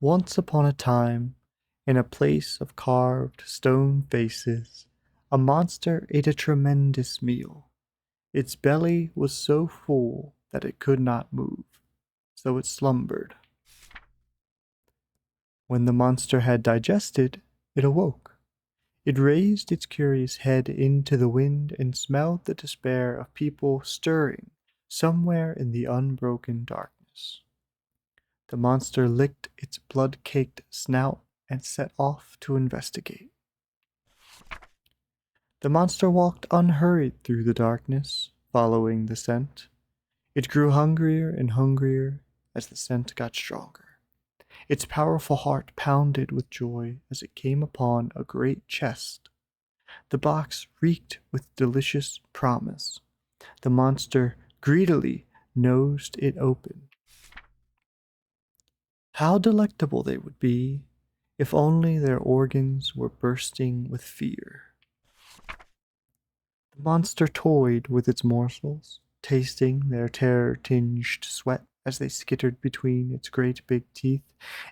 Once upon a time, in a place of carved stone faces, a monster ate a tremendous meal. Its belly was so full that it could not move, so it slumbered. When the monster had digested, it awoke. It raised its curious head into the wind and smelled the despair of people stirring somewhere in the unbroken darkness. The monster licked its blood-caked snout and set off to investigate. The monster walked unhurried through the darkness, following the scent. It grew hungrier and hungrier as the scent got stronger. Its powerful heart pounded with joy as it came upon a great chest. The box reeked with delicious promise. The monster greedily nosed it open. How delectable they would be if only their organs were bursting with fear. The monster toyed with its morsels, tasting their terror-tinged sweat as they skittered between its great big teeth.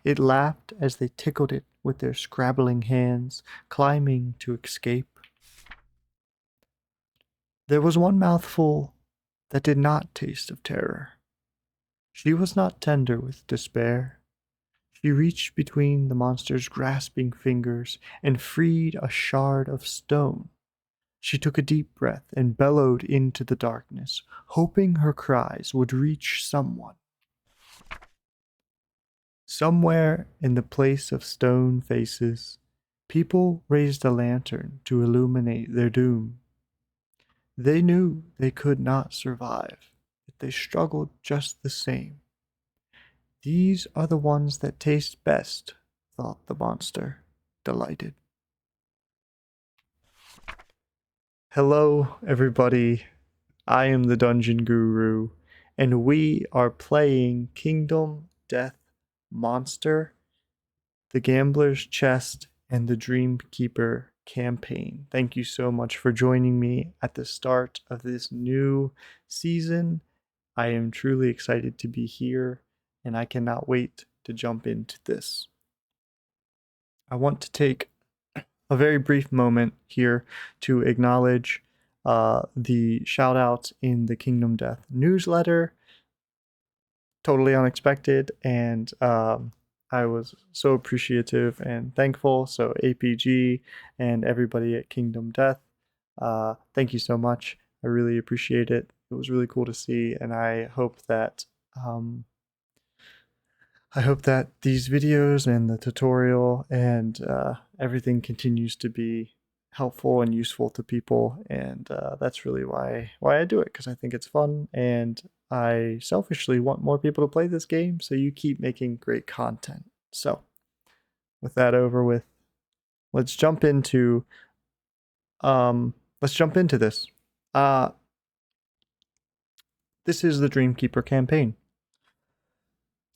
It laughed as they tickled it with their scrabbling hands, climbing to escape. There was one mouthful that did not taste of terror. She was not tender with despair. She reached between the monster's grasping fingers and freed a shard of stone. She took a deep breath and bellowed into the darkness, hoping her cries would reach someone. Somewhere in the place of stone faces, people raised a lantern to illuminate their doom. They knew they could not survive, but they struggled just the same. These are the ones that taste best, thought the monster, delighted. Hello, everybody. I am the Dungeon Guru, and we are playing Kingdom Death Monster, the Gambler's Chest, and the Dreamkeeper campaign. Thank you so much for joining me at the start of this new season. I am truly excited to be here, and I cannot wait to jump into this. I want to take a very brief moment here to acknowledge the shout outs in the Kingdom Death newsletter. Totally unexpected, and I was so appreciative and thankful. So, APG and everybody at Kingdom Death, thank you so much. I really appreciate it. It was really cool to see, and I hope that these videos and the tutorial and everything continues to be helpful and useful to people, and that's really why I do it, because I think it's fun, and I selfishly want more people to play this game, so you keep making great content. So, with that over with, let's jump into this. This is the Dreamkeeper campaign.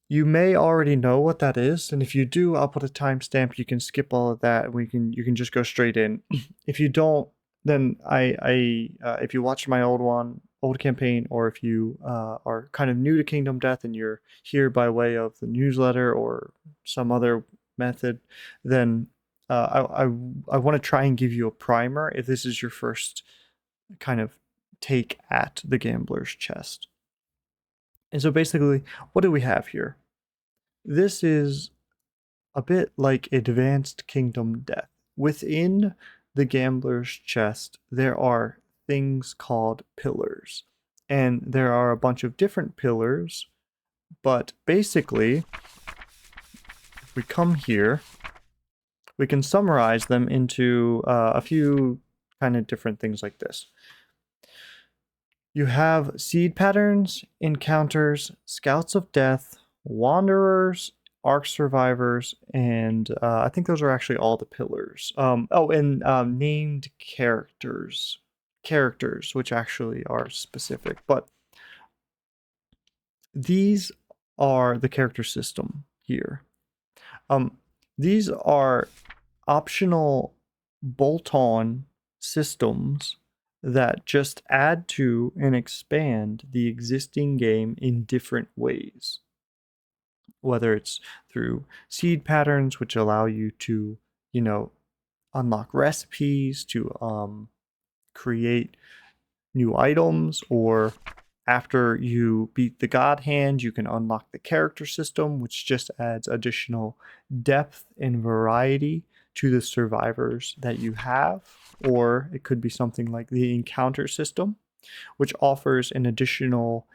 You may already know what that is, and if you do, I'll put a timestamp. You can skip all of that. You can just go straight in. If you don't, then if you watched my old campaign, or if you are kind of new to Kingdom Death and you're here by way of the newsletter or some other method, then I want to try and give you a primer if this is your first kind of take at the Gambler's Chest. And so basically, what do we have here? This is a bit like Advanced Kingdom Death. Within the Gambler's Chest, there are things called pillars. And there are a bunch of different pillars, but basically, if we come here, we can summarize them into a few kind of different things like this. You have seed patterns, encounters, scouts of death, wanderers, arc survivors, and I think those are actually all the pillars. And named characters, which actually are specific, but these are the character system here. These are optional bolt-on systems that just add to and expand the existing game in different ways. whether it's through seed patterns, which allow you to, unlock recipes, to create new items, or after you beat the God Hand, you can unlock the character system, which just adds additional depth and variety to the survivors that you have. Or it could be something like the encounter system, which offers an additional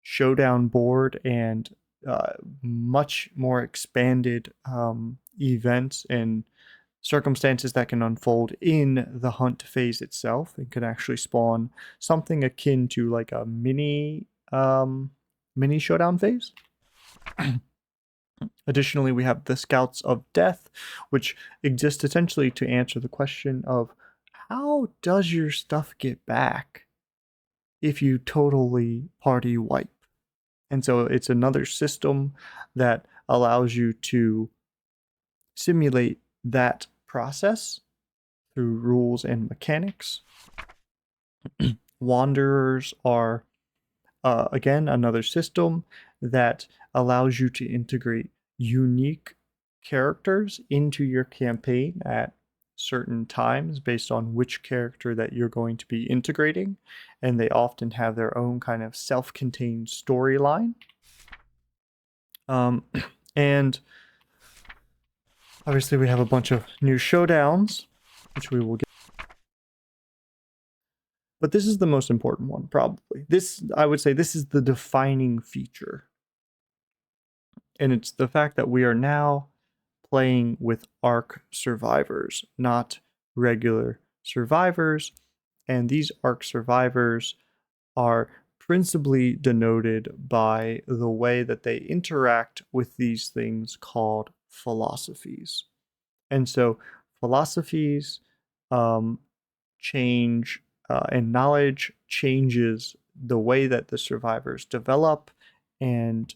showdown board and much more expanded events and circumstances that can unfold in the hunt phase itself. It could actually spawn something akin to like a mini showdown phase. Additionally, we have the Scouts of Death, which exist essentially to answer the question of how does your stuff get back if you totally party wipe? And so it's another system that allows you to simulate that process through rules and mechanics. Wanderers are, again, another system that allows you to integrate unique characters into your campaign at certain times based on which character that you're going to be integrating. And they often have their own kind of self-contained storyline. And obviously we have a bunch of new showdowns, which we will get. But this is the most important one, probably. I would say this is the defining feature. And it's the fact that we are now playing with ARC survivors, not regular survivors. And these ARC survivors are principally denoted by the way that they interact with these things called philosophies. And so philosophies change, and knowledge changes the way that the survivors develop and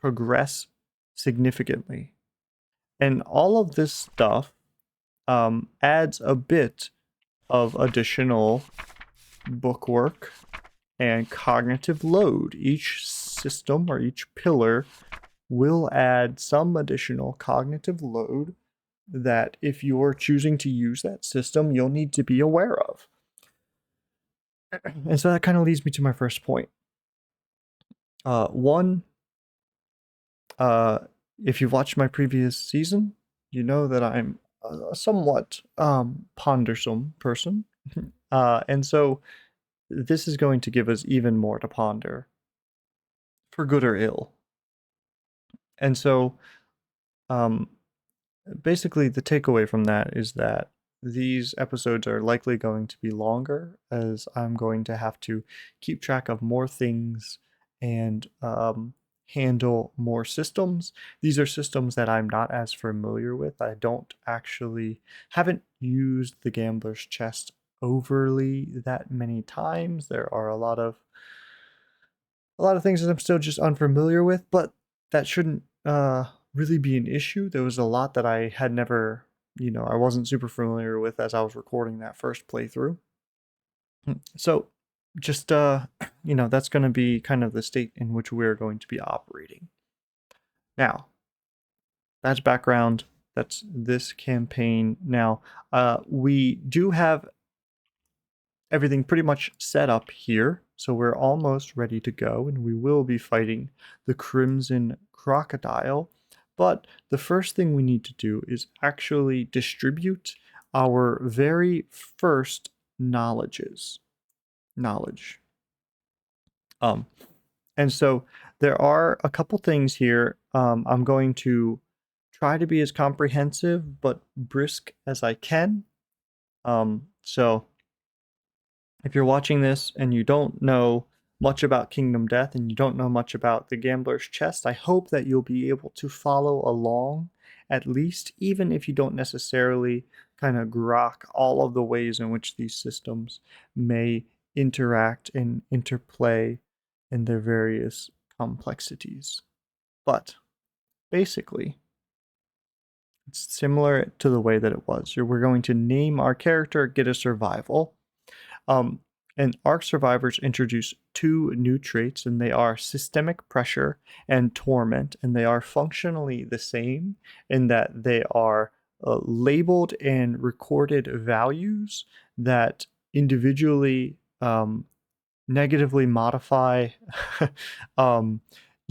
progress significantly. And all of this stuff adds a bit of additional bookwork and cognitive load. Each system or each pillar will add some additional cognitive load that if you're choosing to use that system, you'll need to be aware of. And so that kind of leads me to my first point. One, if you've watched my previous season, you know that I'm a somewhat pondersome person. And so this is going to give us even more to ponder, for good or ill. And so basically the takeaway from that is that these episodes are likely going to be longer, as I'm going to have to keep track of more things and handle more systems. These are systems that I'm not as familiar with. I haven't used the Gambler's Chest overly that many times. There are a lot of things that I'm still just unfamiliar with, but that shouldn't really be an issue. There was a lot that I had never, I wasn't super familiar with as I was recording that first playthrough. So just, that's going to be kind of the state in which we're going to be operating. Now, that's background. That's this campaign. Now, we do have everything pretty much set up here, so we're almost ready to go, and we will be fighting the Crimson Crocodile. But the first thing we need to do is actually distribute our very first knowledge. And so there are a couple things here. I'm going to try to be as comprehensive but brisk as I can. So if you're watching this and you don't know much about Kingdom Death and you don't know much about the Gambler's Chest, I hope that you'll be able to follow along, at least, even if you don't necessarily kind of grok all of the ways in which these systems may interact and interplay in their various complexities. But basically, it's similar to the way that it was. We're going to name our character, get a survival. And ARC survivors introduce 2 new traits, and they are systemic pressure and torment, and they are functionally the same in that they are labeled and recorded values that individually negatively modify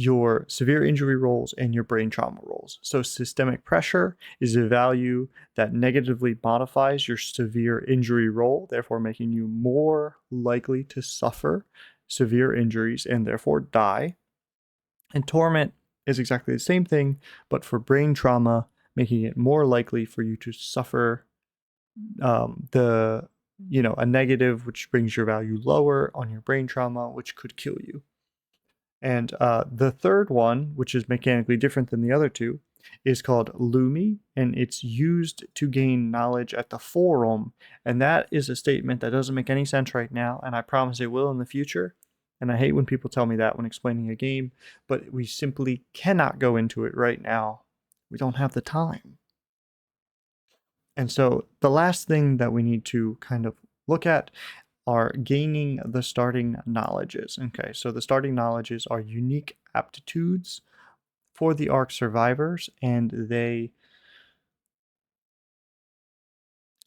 your severe injury rolls and your brain trauma rolls. So systemic pressure is a value that negatively modifies your severe injury roll, therefore making you more likely to suffer severe injuries and therefore die. And torment is exactly the same thing, but for brain trauma, making it more likely for you to suffer a negative, which brings your value lower on your brain trauma, which could kill you. And the third one, which is mechanically different than the other two, is called Lumi, and it's used to gain knowledge at the forum. And that is a statement that doesn't make any sense right now, and I promise it will in the future. And I hate when people tell me that when explaining a game, but we simply cannot go into it right now. We don't have the time. And so the last thing that we need to kind of look at are gaining the starting knowledges. Okay, so the starting knowledges are unique aptitudes for the ARC survivors, and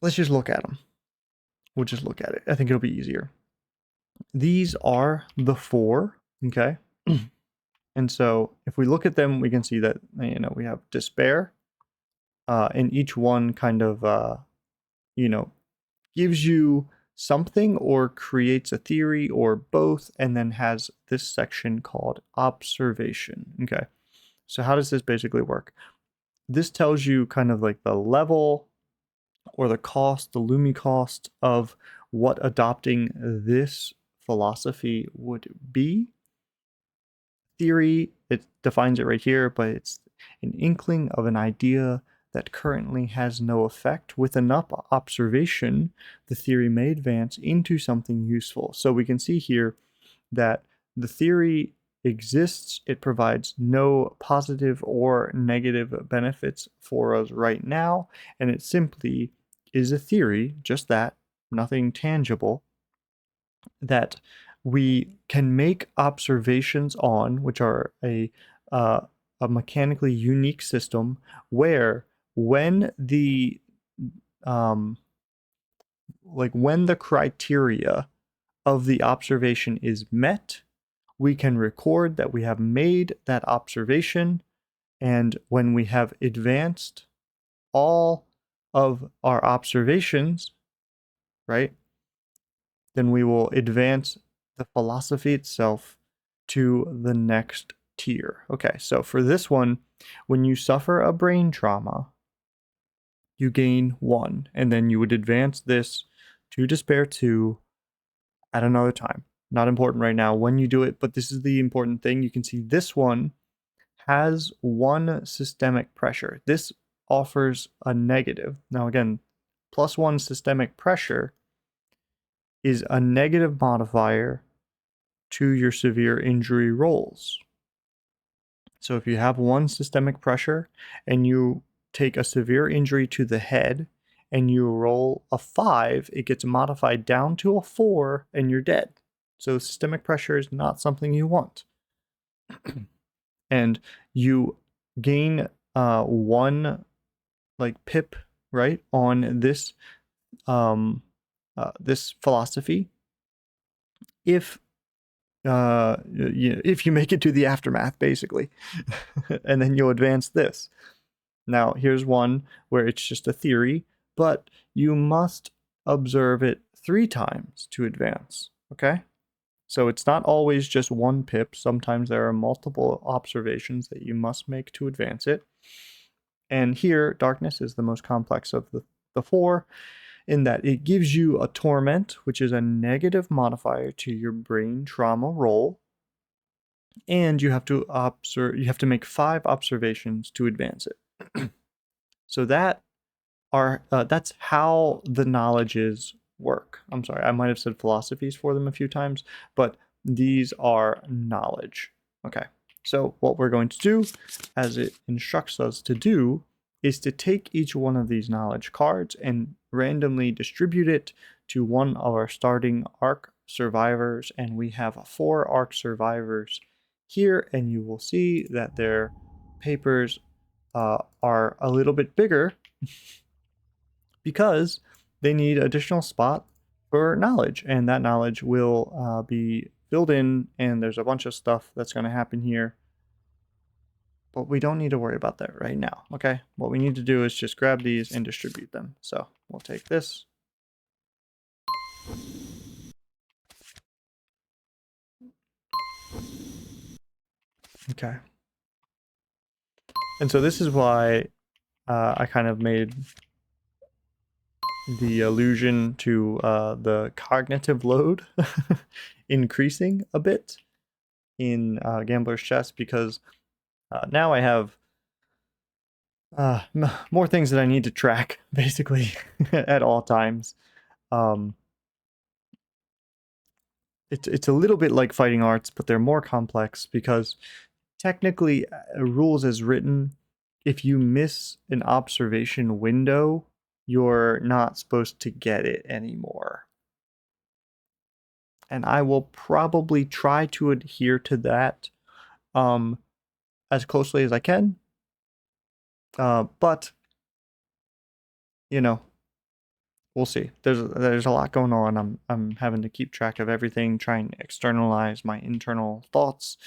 let's just look at them. We'll just look at it. I think it'll be easier. These are the 4, okay? And so if we look at them, we can see that, we have despair, and each one kind of, gives you something or creates a theory or both, and then has this section called observation. Okay, so how does this basically work? This tells you kind of like the level or the cost, the Lumi cost of what adopting this philosophy would be. Theory, it defines it right here, but it's an inkling of an idea that currently has no effect. With enough observation, the theory may advance into something useful. So we can see here that the theory exists. It provides no positive or negative benefits for us right now, and it simply is a theory, just that, nothing tangible, that we can make observations on, which are a mechanically unique system where when the when the criteria of the observation is met, we can record that we have made that observation, and when we have advanced all of our observations, right, then we will advance the philosophy itself to the next tier. Okay, so for this one, when you suffer a brain trauma, you gain 1, and then you would advance this to despair 2 at another time. Not important right now when you do it, but this is the important thing. You can see this one has 1 systemic pressure. This offers a negative. Now again, +1 systemic pressure is a negative modifier to your severe injury rolls. So if you have 1 systemic pressure and you take a severe injury to the head and you roll a 5, it gets modified down to a 4 and you're dead. So systemic pressure is not something you want. And you gain 1 pip, right, on this this philosophy if you make it to the aftermath, basically. And then you'll advance this. Now, here's one where it's just a theory, but you must observe it 3 times to advance, okay? So it's not always just 1 pip. Sometimes there are multiple observations that you must make to advance it. And here, darkness is the most complex of the 4, in that it gives you a torment, which is a negative modifier to your brain trauma roll, and you have to make 5 observations to advance it. So that's how the knowledges work. I'm sorry, I might have said philosophies for them a few times, but these are knowledge. Okay, so what we're going to do, as it instructs us to do, is to take each one of these knowledge cards and randomly distribute it to one of our starting ARC survivors, and we have 4 arc survivors here, and you will see that their papers are a little bit bigger because they need additional spot for knowledge, and that knowledge will be filled in, and there's a bunch of stuff that's going to happen here, but we don't need to worry about that right now. Okay, what we need to do is just grab these and distribute them. So we'll take this. Okay, and so this is why I kind of made the allusion to the cognitive load increasing a bit in Gambler's Chess, because now I have more things that I need to track, basically, at all times. It's a little bit like fighting arts, but they're more complex because technically, rules as written, if you miss an observation window, you're not supposed to get it anymore. And I will probably try to adhere to that as closely as I can. But you know, we'll see. There's a lot going on. I'm having to keep track of everything, trying to externalize my internal thoughts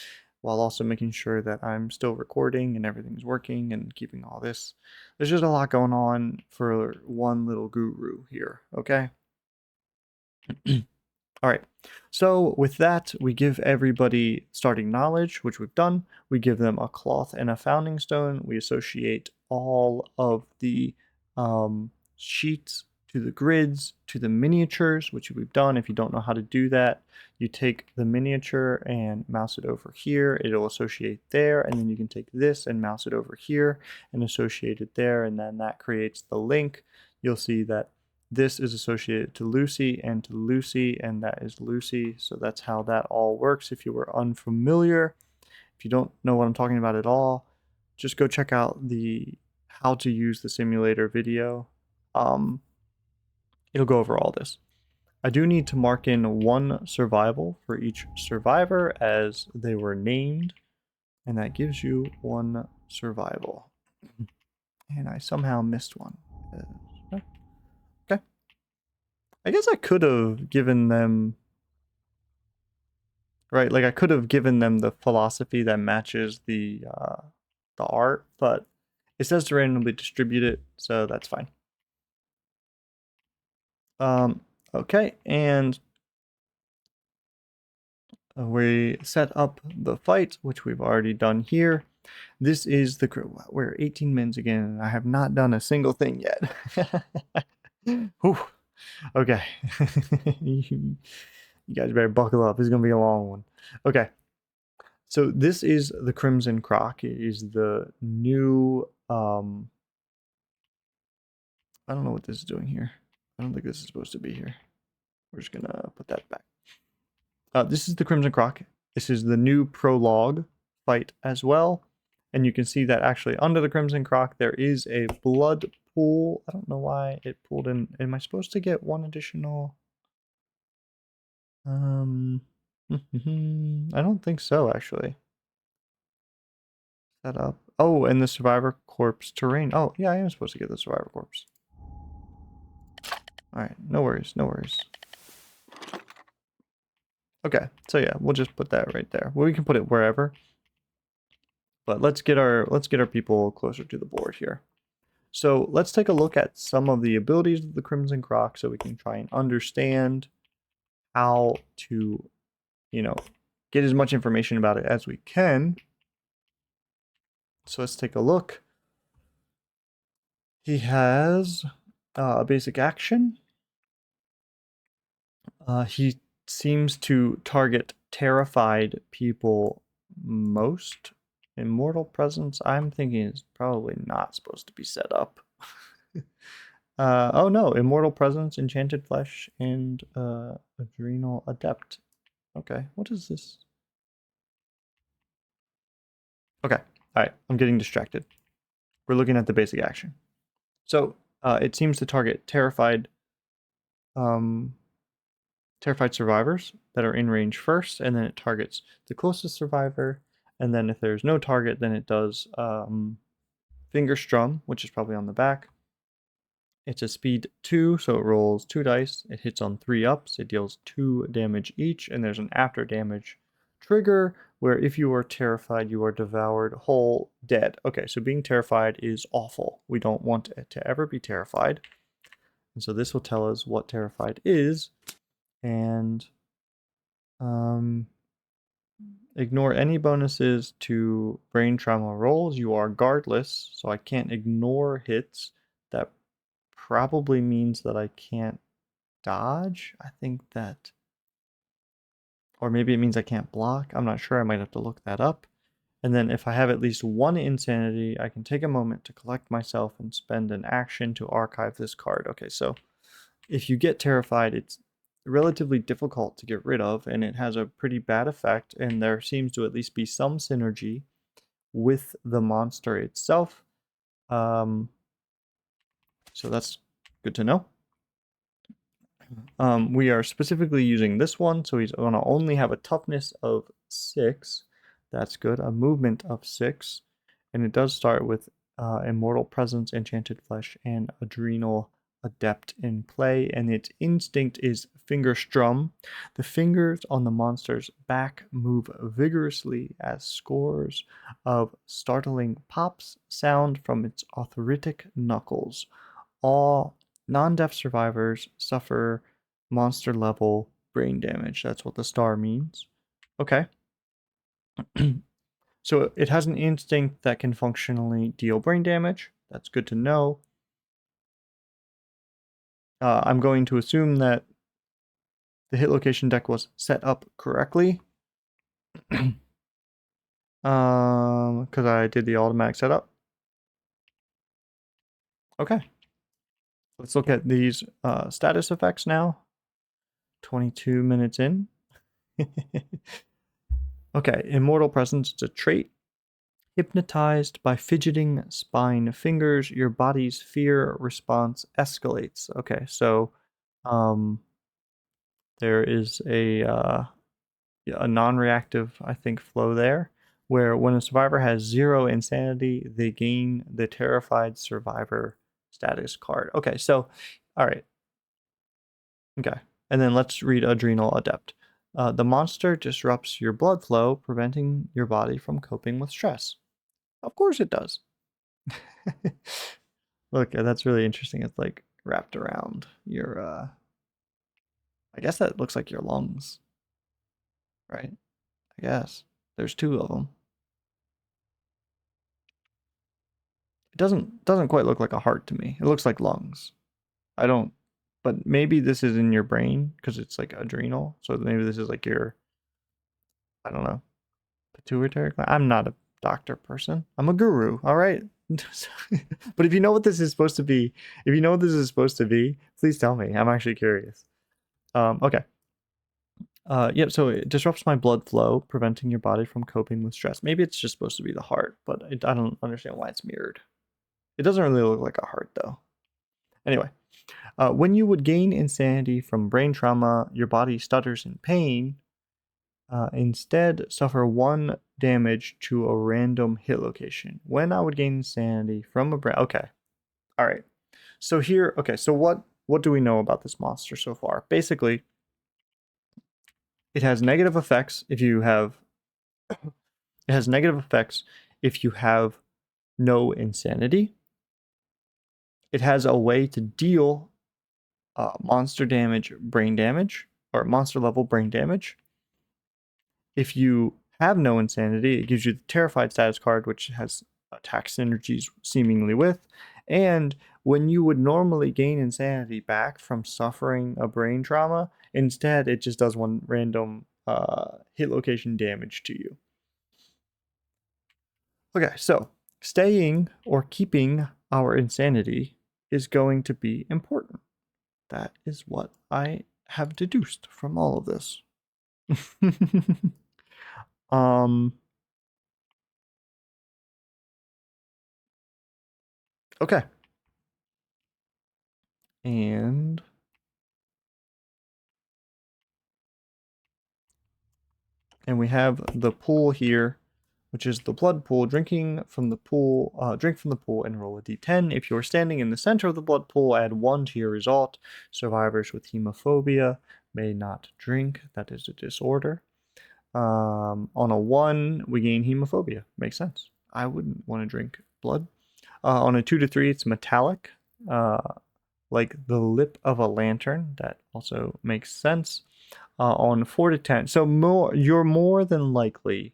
while also making sure that I'm still recording and everything's working and keeping all this. There's just a lot going on for one little guru here, okay? All right, so with that, we give everybody starting knowledge, which we've done. We give them a cloth and a founding stone. We associate all of the sheets to the grids, to the miniatures, which we've done. If you don't know how to do that, you take the miniature and mouse it over here. It'll associate there, and then you can take this and mouse it over here and associate it there, and then that creates the link. You'll see that this is associated to Lucy and to Lucy, and that is Lucy. So that's how that all works. If you were unfamiliar, if you don't know what I'm talking about at all, just go check out the how to use the simulator video. It'll go over all this. I do need to mark in 1 survival for each survivor as they were named, and that gives you 1 survival. And I somehow missed one. Okay. I guess I could have given them, right? Like I could have given them the philosophy that matches the art, but it says to randomly distribute it, so that's fine. Okay, and we set up the fight, which we've already done here. This is the we're 18 minutes again, and I have not done a single thing yet. Whew. Okay. You guys better buckle up. It's gonna be a long one. Okay. So this is the Crimson Croc. It is the new I don't know what this is doing here. I don't think this is supposed to be here. We're just gonna put that back. This is the Crimson Croc. This is the new Prologue fight as well. And you can see that actually under the Crimson Croc there is a blood pool. I don't know why it pulled in. Am I supposed to get 1 additional? I don't think so, actually. Set up. Oh, and the Survivor Corpse terrain. Oh, yeah, I am supposed to get the Survivor Corpse. Alright, no worries, no worries. Okay, so yeah, we'll just put that right there. Well, we can put it wherever. But let's get our people closer to the board here. So let's take a look at some of the abilities of the Crimson Croc so we can try and understand how to, get as much information about it as we can. So let's take a look. He has a basic action. He seems to target terrified people most. Immortal Presence, I'm thinking is probably not supposed to be set up. Oh no, Immortal Presence, Enchanted Flesh, and Adrenal Adept. Okay, what is this? Okay, alright, I'm getting distracted. We're looking at the basic action. So, it seems to target terrified terrified survivors that are in range first, and then it targets the closest survivor. And then if there's no target, then it does Finger Strum, which is probably on the back. It's a speed 2, so it rolls 2 dice. It hits on 3 ups. It deals 2 damage each, and there's an after damage trigger where if you are terrified, you are devoured whole, dead. Okay, so being terrified is awful. We don't want it to ever be terrified. And so this will tell us what terrified is, and ignore any bonuses to brain trauma rolls. You are guardless, so I can't ignore hits. That probably means that I can't dodge. I think that, or maybe it means I can't block. I'm not sure. I might have to look that up. And then if I have at least 1 insanity, I can take a moment to collect myself and spend an action to archive this card. Okay, so if you get terrified, it's relatively difficult to get rid of, and it has a pretty bad effect, and there seems to at least be some synergy with the monster itself. So that's good to know. We are specifically using this one, so he's going to only have a toughness of 6. That's good. A movement of 6. And it does start with Immortal Presence, Enchanted Flesh, and Adrenal Adept in play. And its instinct is Finger Strum. The fingers on the monster's back move vigorously as scores of startling pops sound from its arthritic knuckles. All non-deaf survivors suffer monster level brain damage. That's what the star means. Okay. So it has an instinct that can functionally deal brain damage. That's good to know. I'm going to assume that the hit location deck was set up correctly. Because I did the automatic setup. Okay. Let's look at these status effects now. 22 minutes in. Okay, Immortal Presence, it's a trait. Hypnotized by fidgeting spine fingers, your body's fear response escalates. Okay, so there is a non-reactive, I think, flow there, where when a survivor has 0 insanity, they gain the terrified survivor status card. Okay, so, all right. Okay, and then let's read Adrenal Adept. The monster disrupts your blood flow, preventing your body from coping with stress. Of course it does. Look, that's really interesting. It's like wrapped around your, I guess that looks like your lungs, right? I guess. There's 2 of them. It doesn't quite look like a heart to me. It looks like lungs. I don't, but maybe this is in your brain because it's like adrenal. So maybe this is like your, I don't know, pituitary gland. I'm not a doctor person. I'm a guru, all right? But if you know what this is supposed to be, please tell me. I'm actually curious. Okay. Yep, so it disrupts my blood flow, preventing your body from coping with stress. Maybe it's just supposed to be the heart, but I don't understand why it's mirrored. It doesn't really look like a heart, though. Anyway, when you would gain insanity from brain trauma, your body stutters in pain. Instead, suffer 1 damage to a random hit location. When I would gain insanity from a brain... Okay. All right. So here... Okay, so what do we know about this monster so far? Basically, it has negative effects if you have... It has negative effects if you have no insanity. It has a way to deal monster damage, brain damage, or monster level brain damage. If you have no insanity, it gives you the Terrified status card, which has attack synergies seemingly with. And when you would normally gain insanity back from suffering a brain trauma, instead it just does 1 random hit location damage to you. Okay, so staying or keeping our insanity is going to be important. That is what I have deduced from all of this. Okay. And And we have the pool here, which is the blood pool. Drinking from the pool, drink from the pool and roll a d10. If you're standing in the center of the blood pool, add 1 to your result. Survivors with hemophobia may not drink. That is a disorder. On a 1, we gain hemophobia. Makes sense. I wouldn't want to drink blood. On a 2 to 3, it's metallic, like the lip of a lantern. That also makes sense. On 4 to 10, so you're more than likely.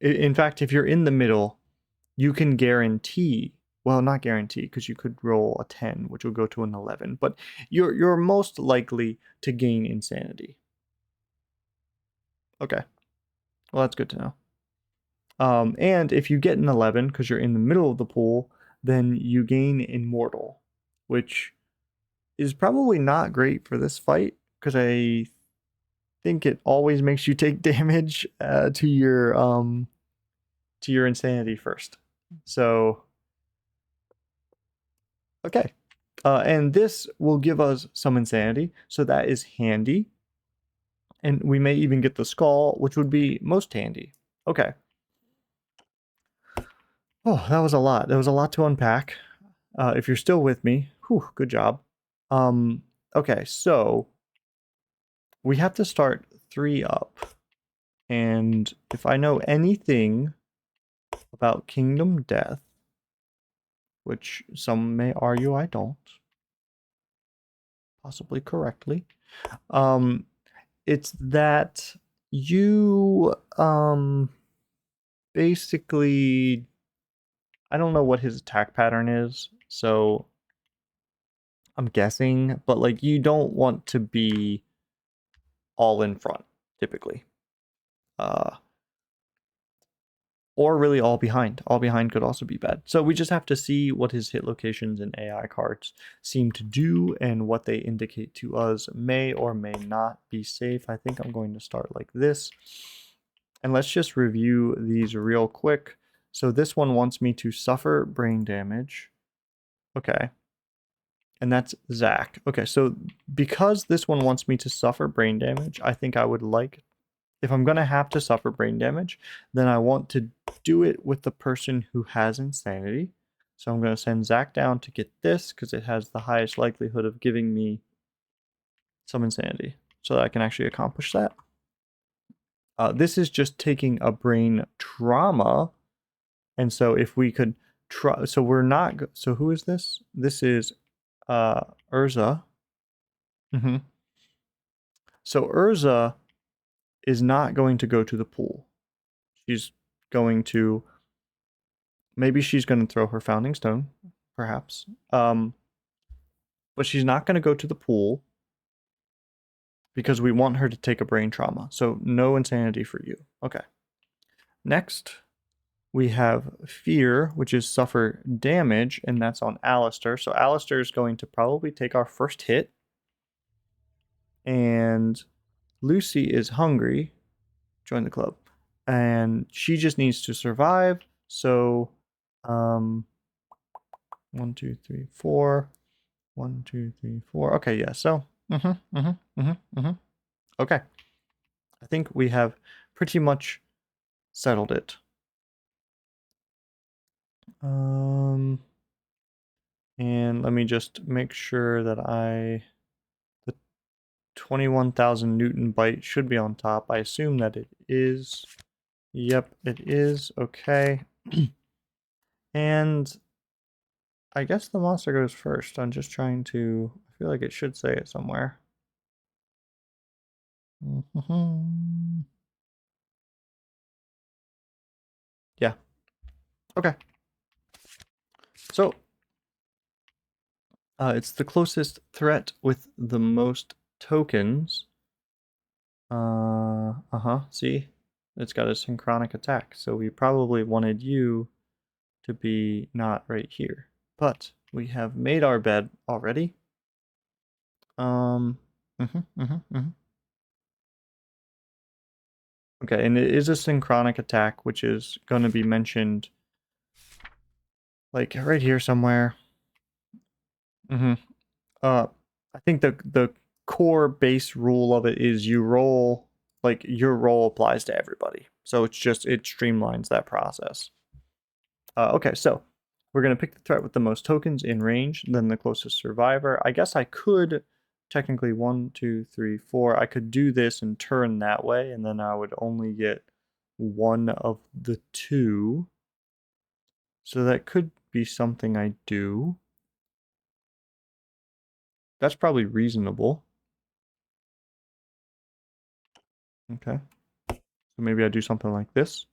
In fact, if you're in the middle, you can guarantee. Well, not guarantee, because you could roll a 10, which will go to an 11. But you're most likely to gain insanity. Okay, well that's good to know. And if you get an 11, because you're in the middle of the pool, then you gain immortal, which is probably not great for this fight, because I think it always makes you take damage to your insanity first. So, okay. And this will give us some insanity, so that is handy. And we may even get the skull, which would be most handy. Okay. Oh, that was a lot. There was a lot to unpack. If you're still with me, whew, good job. Okay, so we have to start 3 up. And if I know anything about Kingdom Death, which some may argue I don't, possibly correctly, it's that you basically, I don't know what his attack pattern is, so I'm guessing, but like you don't want to be all in front typically. Or really all behind. All behind could also be bad. So we just have to see what his hit locations and AI cards seem to do, and what they indicate to us may or may not be safe. I think I'm going to start like this. And let's just review these real quick. So this one wants me to suffer brain damage. Okay. And that's Zach. Okay, so because this one wants me to suffer brain damage, I think I would like, if I'm going to have to suffer brain damage, then I want to do it with the person who has insanity. So I'm going to send Zach down to get this, because it has the highest likelihood of giving me some insanity, so that I can actually accomplish that. This is just taking a brain trauma. And so if we could try, so we're not, so who is this? This is Urza. So Urza is not going to go to the pool. She's going to, maybe she's going to throw her founding stone, perhaps. But she's not going to go to the pool, because we want her to take a brain trauma. So no insanity for you. Okay. Next, we have fear, which is suffer damage, and that's on Alistair. So Alistair is going to probably take our first hit. And Lucy is hungry. Join the club. And she just needs to survive. So 1, 2, 3, 4. 1, 2, 3, 4. Okay, yeah. So okay. I think we have pretty much settled it. And let me just make sure that the 21,000 Newton byte should be on top. I assume that it is. Yep, it is. Okay. And I guess the monster goes first. I'm just trying to, I feel like it should say it somewhere. Yeah. Okay. So it's the closest threat with the most tokens. See? It's got a synchronic attack, so we probably wanted you to be not right here. But we have made our bed already. Okay, and it is a synchronic attack, which is going to be mentioned like right here somewhere. I think the core base rule of it is you roll like your roll applies to everybody. So it's just, it streamlines that process. Okay, so we're going to pick the threat with the most tokens in range, then the closest survivor. I guess I could technically 1, 2, 3, 4. I could do this and turn that way, and then I would only get one of the two. So that could be something I do. That's probably reasonable. Okay. So maybe I do something like this.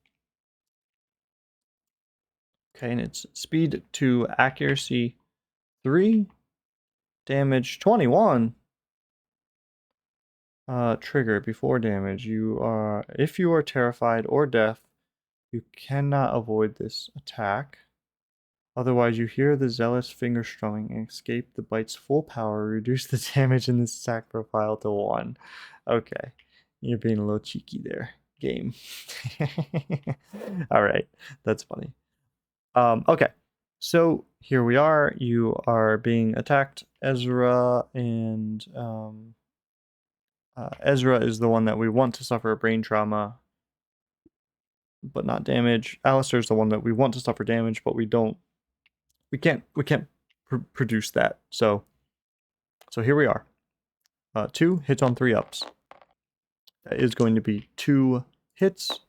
Okay, and it's speed 2, accuracy 3, damage 21. Trigger before damage. If you are terrified or deaf, you cannot avoid this attack. Otherwise, you hear the zealous finger strumming and escape the bite's full power. Reduce the damage in this attack profile to 1. Okay, you're being a little cheeky there, game. All right, that's funny. Okay, so here we are. You are being attacked, Ezra, and Ezra is the one that we want to suffer a brain trauma, but not damage. Alistair is the one that we want to suffer damage, but we don't. We can't produce that. So here we are. 2 hits on 3 ups. That is going to be 2 hits,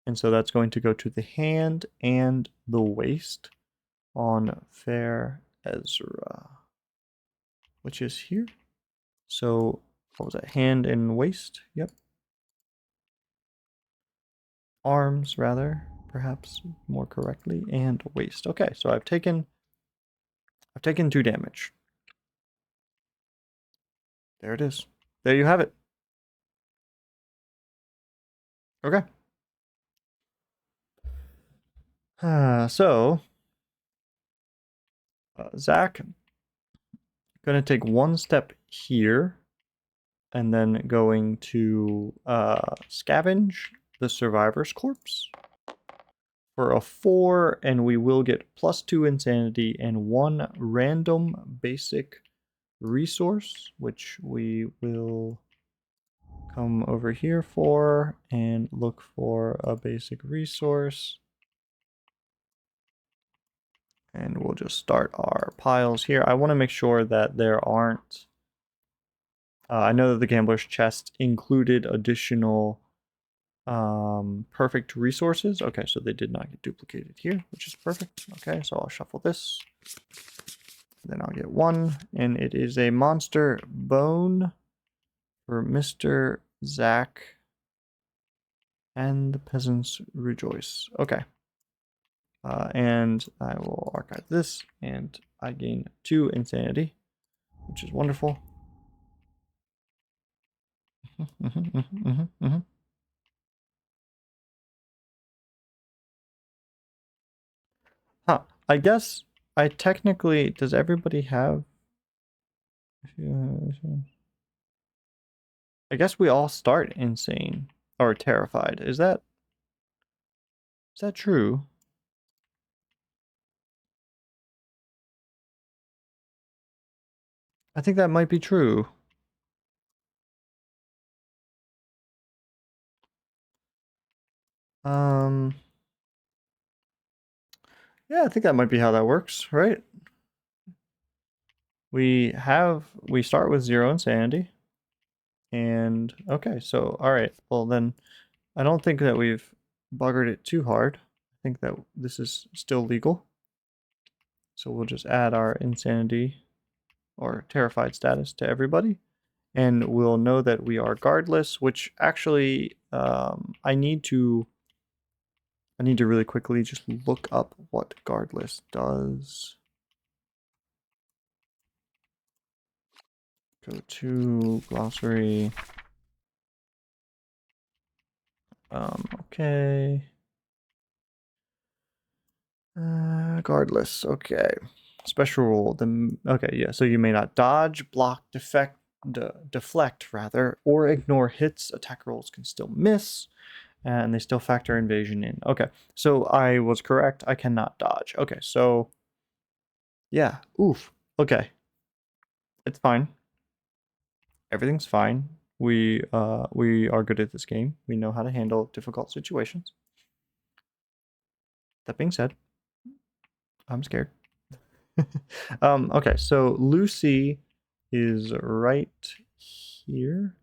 and so that's going to go to the hand and the waist on Fair Ezra, which is here. So what was that? Hand and waist. Yep. Arms, rather, perhaps more correctly, and waist. Okay, so I've taken 2 damage. There it is. There you have it. Okay. So Zach, gonna take 1 step here, and then going to scavenge the survivor's corpse for a 4, and we will get +2 insanity and 1 random basic resource, which we will come over here for and look for a basic resource. And we'll just start our piles here. I want to make sure that there aren't... I know that the Gambler's Chest included additional perfect resources. Okay, so they did not get duplicated here, which is perfect. Okay, so I'll shuffle this. Then I'll get 1, and it is a monster bone for Mr. Zach, and the peasants rejoice. Okay. And I will archive this, and I gain 2 insanity, which is wonderful. Huh. I guess I technically... Does everybody have... I guess we all start insane or terrified. Is that true? I think that might be true. Yeah, I think that might be how that works, right? We start with 0 insanity. And okay, so all right. Well, then I don't think that we've buggered it too hard. I think that this is still legal. So we'll just add our insanity or terrified status to everybody. And we'll know that we are guardless, which actually I need to really quickly just look up what guardless does. Go to glossary. Okay. Guardless. Okay. Special rule. Okay, yeah. So you may not dodge, block, deflect rather, or ignore hits. Attack rolls can still miss, and they still factor invasion in. Okay. So I was correct. I cannot dodge. Okay. So yeah. Oof. Okay. It's fine. Everything's fine. We are good at this game. We know how to handle difficult situations. That being said, I'm scared. Okay, so Lucy is right here,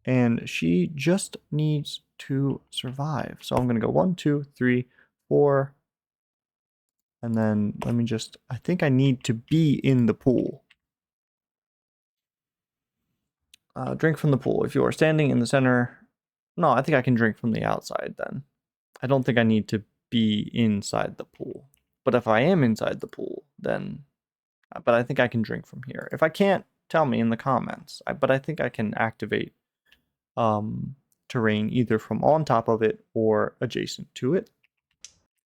and she just needs to survive. So I'm gonna go 1, 2, 3, 4, and then let me just, I think I need to be in the pool. Drink from the pool. If you are standing in the center, no, I think I can drink from the outside then. I don't think I need to be inside the pool. But if I am inside the pool, then, but I think I can drink from here. If I can't, tell me in the comments. But I think I can activate terrain either from on top of it or adjacent to it.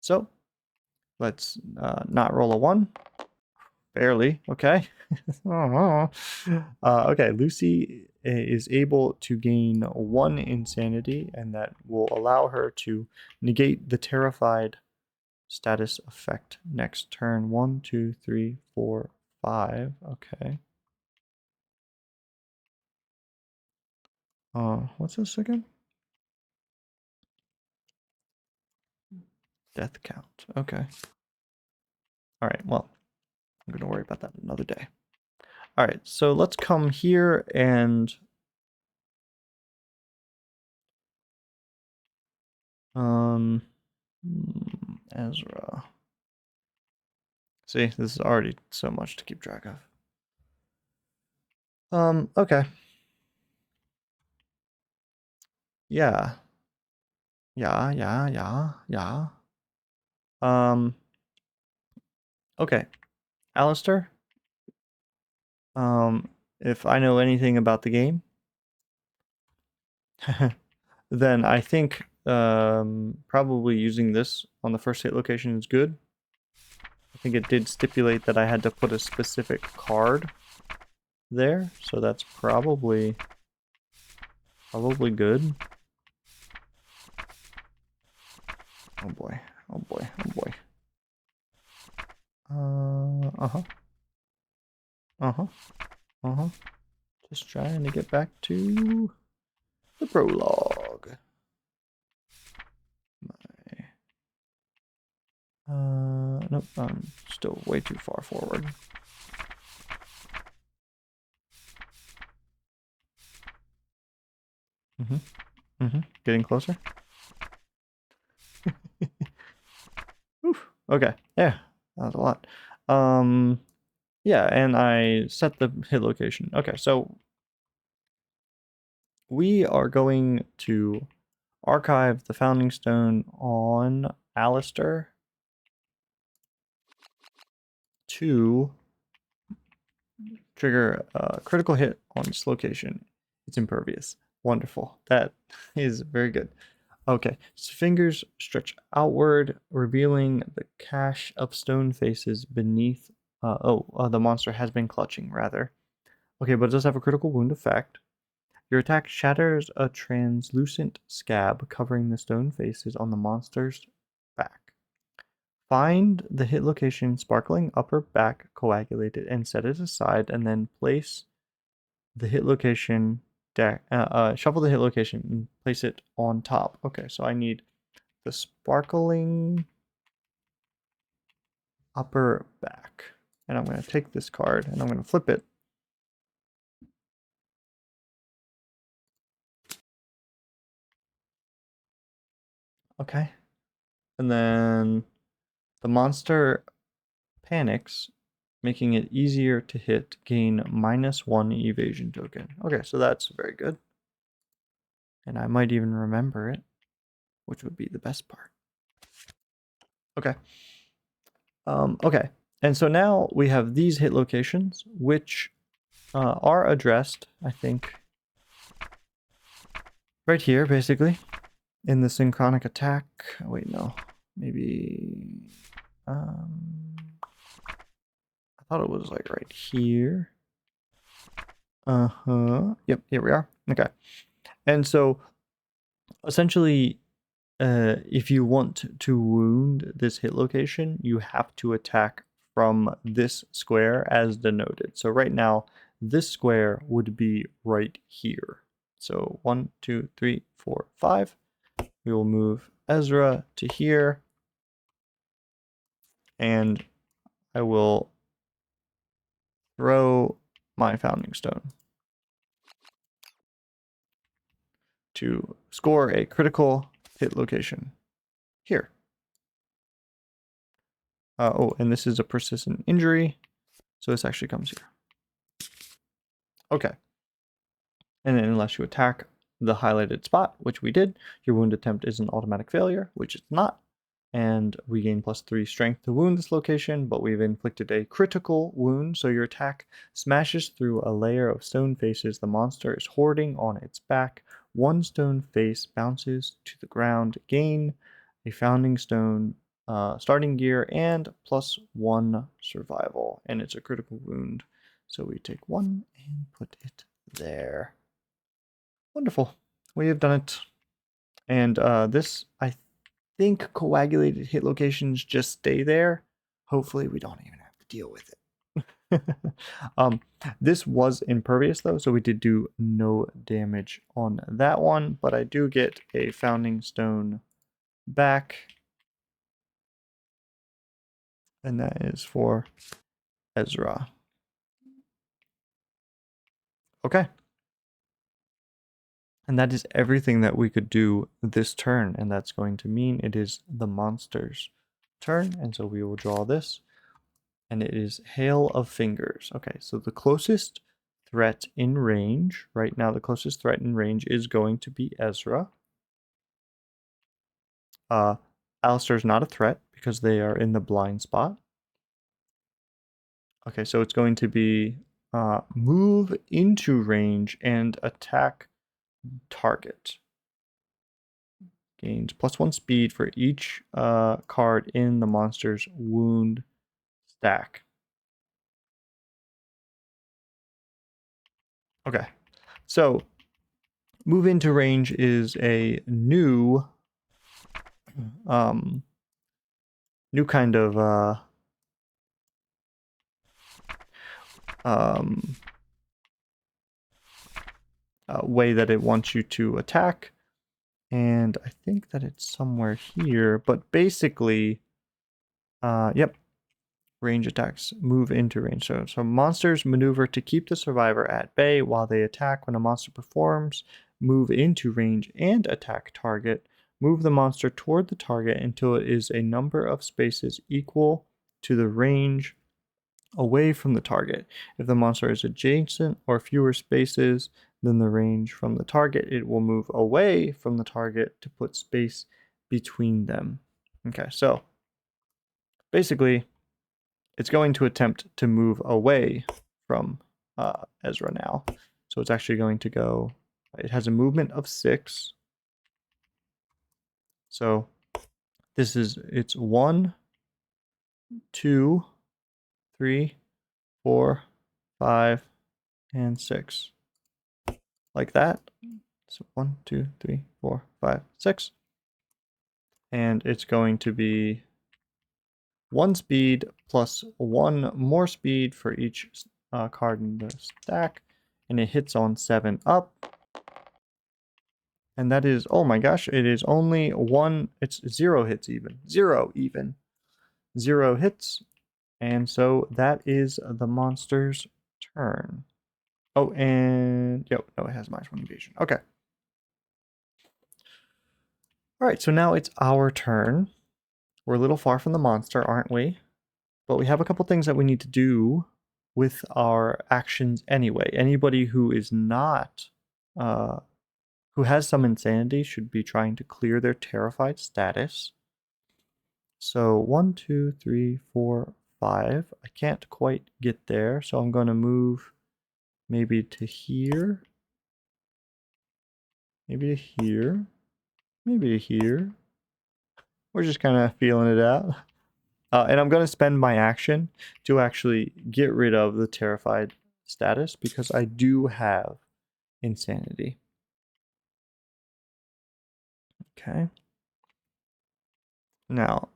So let's not roll a 1. Barely, okay. Okay, Lucy is able to gain 1 insanity, and that will allow her to negate the terrified status effect next turn. 1, 2, 3, 4, 5. Okay. What's this again? Death count. Okay. All right. Well, I'm gonna worry about that another day. All right. So let's come here and Ezra. See, this is already so much to keep track of. Okay. Yeah. Yeah. Okay. Alistair, if I know anything about the game, then I think probably using this on the first hit location is good. I think it did stipulate that I had to put a specific card there, so that's probably good. Oh boy. Oh boy. Oh boy. Uh-huh. Uh-huh. Uh-huh. Just trying to get back to the prologue. Nope, I'm still way too far forward. Getting closer. Oof. Okay, yeah, that was a lot. Yeah, and I set the hit location. Okay, so we are going to archive the founding stone on Alistair to trigger a critical hit on this location. It's impervious. Wonderful. That is very good. Okay, his fingers stretch outward, revealing the cache of stone faces beneath. The monster has been clutching, rather. Okay, but it does have a critical wound effect. Your attack shatters a translucent scab covering the stone faces on the monster's back. Find the hit location sparkling upper back coagulated and set it aside, and then place the hit location shuffle the hit location and place it on top. Okay, so I need the sparkling upper back. And I'm going to take this card and I'm going to flip it. Okay. And then the monster panics, making it easier to hit, gain -1 evasion token. Okay, so that's very good. And I might even remember it, which would be the best part. Okay. Okay. And so now we have these hit locations, which are addressed, I think, right here, basically, in the synchronic attack. Wait, no. Maybe... I thought it was, like, right here. Yep, here we are. Okay. And so, essentially, if you want to wound this hit location, you have to attack from this square as denoted. So right now, this square would be right here. So 1, 2, 3, 4, 5. We will move Ezra to here. And I will throw my Founding Stone to score a critical hit location here. Oh, and this is a persistent injury, so this actually comes here. Okay. And then unless you attack the highlighted spot, which we did, your wound attempt is an automatic failure, which it's not. And we gain +3 strength to wound this location, but we've inflicted a critical wound, so your attack smashes through a layer of stone faces the monster is hoarding on its back. One stone face bounces to the ground. Gain a Founding Stone starting gear and +1 survival, and it's a critical wound. So we take 1 and put it there. Wonderful. We have done it. And this, I think coagulated hit locations just stay there. Hopefully we don't even have to deal with it. This was impervious though, so we did do no damage on that one, but I do get a Founding Stone back. And that is for Ezra. Okay. And that is everything that we could do this turn, and that's going to mean it is the monster's turn, and so we will draw this. And it is Hail of Fingers. Okay, so the closest threat in range, right now the closest threat in range is going to be Ezra. Alistair's not a threat because they are in the blind spot. Okay, so it's going to be move into range and attack target. Gains +1 speed for each card in the monster's wound stack. Okay, so move into range is a new new kind of way that it wants you to attack, and I think that it's somewhere here, but basically yep, range attacks move into range. So monsters maneuver to keep the survivor at bay while they attack. When a monster performs move into range and attack target, move the monster toward the target until it is a number of spaces equal to the range away from the target. If the monster is adjacent or fewer spaces than the range from the target, it will move away from the target to put space between them. Okay, so basically it's going to attempt to move away from Ezra now. So it's actually going to go, it has a movement of 6. So this is, it's 1, 2, 3, 4, 5, and 6. Like that. So 1, 2, 3, 4, 5, 6. And it's going to be 1 speed plus 1 more speed for each card in the stack. And it hits on 7 up. And that is, oh my gosh, it is only 1, it's 0 hits even. 0 even. 0 hits. And so that is the monster's turn. Oh, and, no, it has -1 evasion. Okay. All right, so now it's our turn. We're a little far from the monster, aren't we? But we have a couple things that we need to do with our actions anyway. Anybody who is not, who has some insanity should be trying to clear their terrified status. So 1, 2, 3, 4, 5. I can't quite get there, so I'm going to move maybe to here. Maybe to here. Maybe to here. We're just kind of feeling it out. And I'm going to spend my action to actually get rid of the terrified status because I do have insanity. Okay. Now,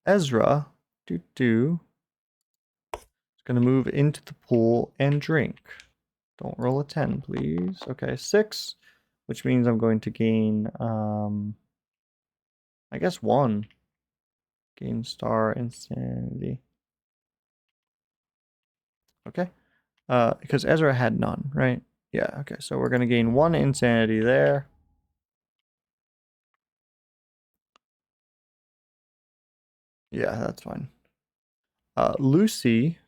Ezra, is going to move into the pool and drink. Don't roll a 10, please. Okay, 6, which means I'm going to gain, I guess 1. Gain star insanity. Okay. Because Ezra had none, right? Yeah, okay, so we're going to gain 1 insanity there. Yeah, that's fine. Lucy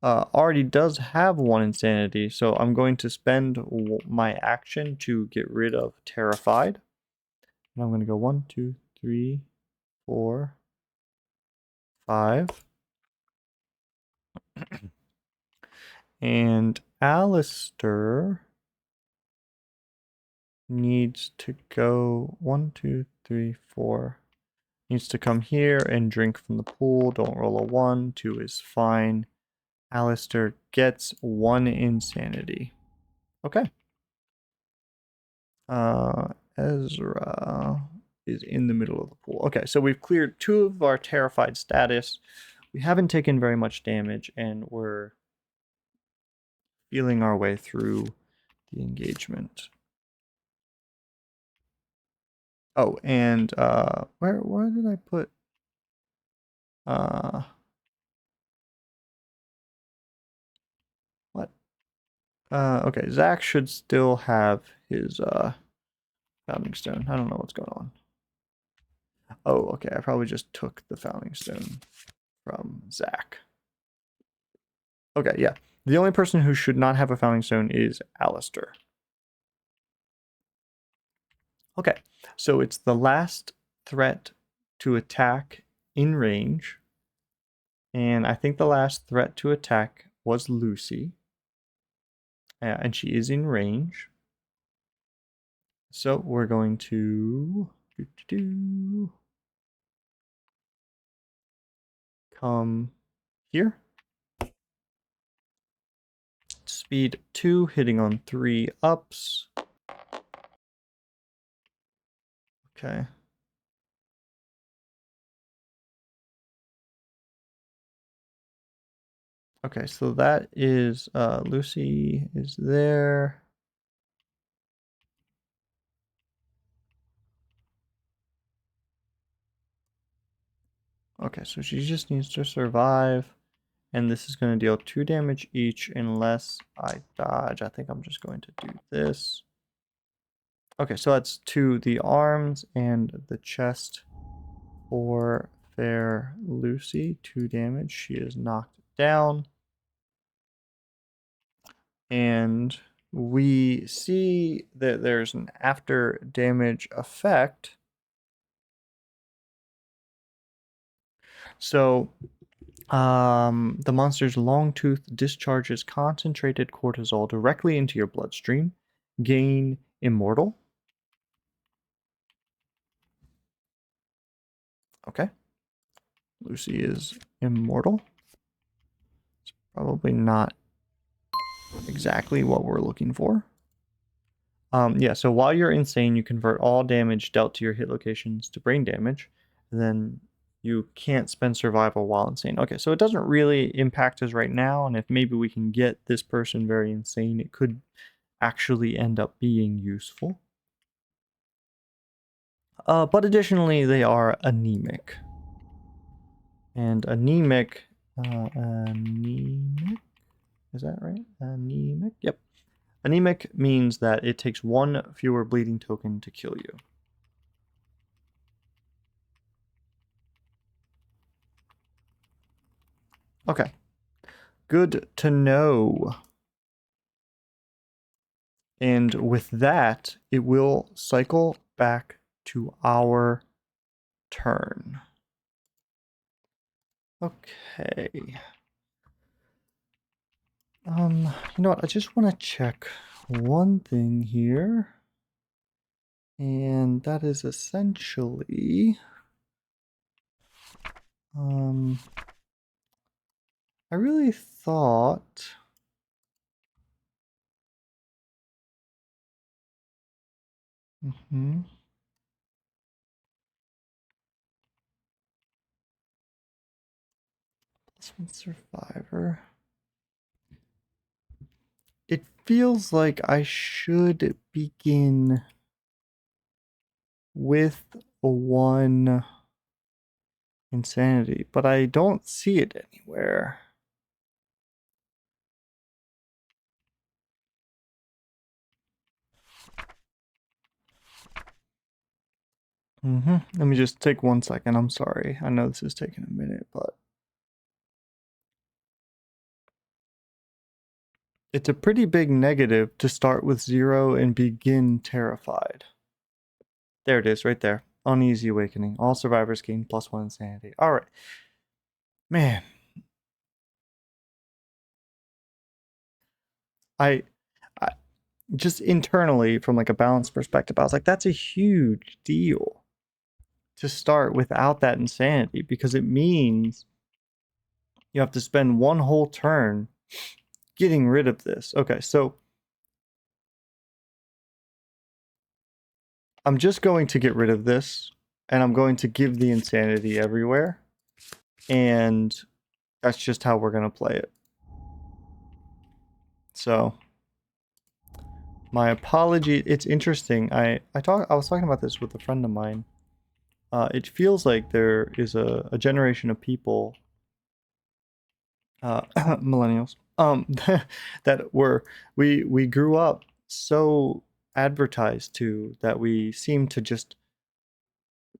already does have 1 insanity, so I'm going to spend my action to get rid of Terrified. And I'm going to go 1, 2, 3, 4, 5. And Alistair needs to go 1, 2, 3, 4. Needs to come here and drink from the pool. Don't roll a 1. 2 is fine. Alistair gets 1 insanity. Okay. Ezra is in the middle of the pool. Okay, so we've cleared 2 of our terrified status. We haven't taken very much damage, and we're feeling our way through the engagement. Oh, and where did I put what? Okay, Zach should still have his founding stone. I don't know what's going on. Oh, okay, I probably just took the founding stone from Zach. Okay, yeah. The only person who should not have a founding stone is Alistair. Okay, so it's the last threat to attack in range. And I think the last threat to attack was Lucy. And she is in range. So we're going to come here. Speed 2, hitting on 3 ups. Okay. Okay, so that is Lucy is there. Okay, so she just needs to survive. And this is going to deal 2 damage each unless I dodge. I think I'm just going to do this. Okay, so that's to the arms and the chest for Fair Lucy. 2 damage. She is knocked down. And we see that there's an after damage effect. So the monster's long tooth discharges concentrated cortisol directly into your bloodstream. Gain immortal. Okay. Lucy is immortal. It's probably not exactly what we're looking for. Yeah, so while you're insane, you convert all damage dealt to your hit locations to brain damage. And then you can't spend survival while insane. Okay, so it doesn't really impact us right now, and if maybe we can get this person very insane, it could actually end up being useful. But additionally, they are anemic. And anemic, is that right? Anemic? Yep. Anemic means that it takes 1 fewer bleeding token to kill you. Okay. Good to know. And with that, it will cycle back to our turn. Okay. You know what? I just want to check one thing here. And that is essentially I really thought +1 survivor. feels like I should begin with 1 insanity, but I don't see it anywhere. Let me just take 1 second. I'm sorry. I know this is taking a minute, but it's a pretty big negative to start with 0 and begin terrified. There it is, right there. Uneasy awakening. All survivors gain +1 insanity. All right. Man. I just internally, from like a balance perspective, I was like, that's a huge deal to start without that insanity, because it means you have to spend 1 whole turn getting rid of this. Okay, so I'm just going to get rid of this, and I'm going to give the insanity everywhere, and that's just how we're going to play it. So my apology. It's interesting. I was talking about this with a friend of mine. It feels like there is a generation of people, millennials, that we grew up so advertised to that we seem to just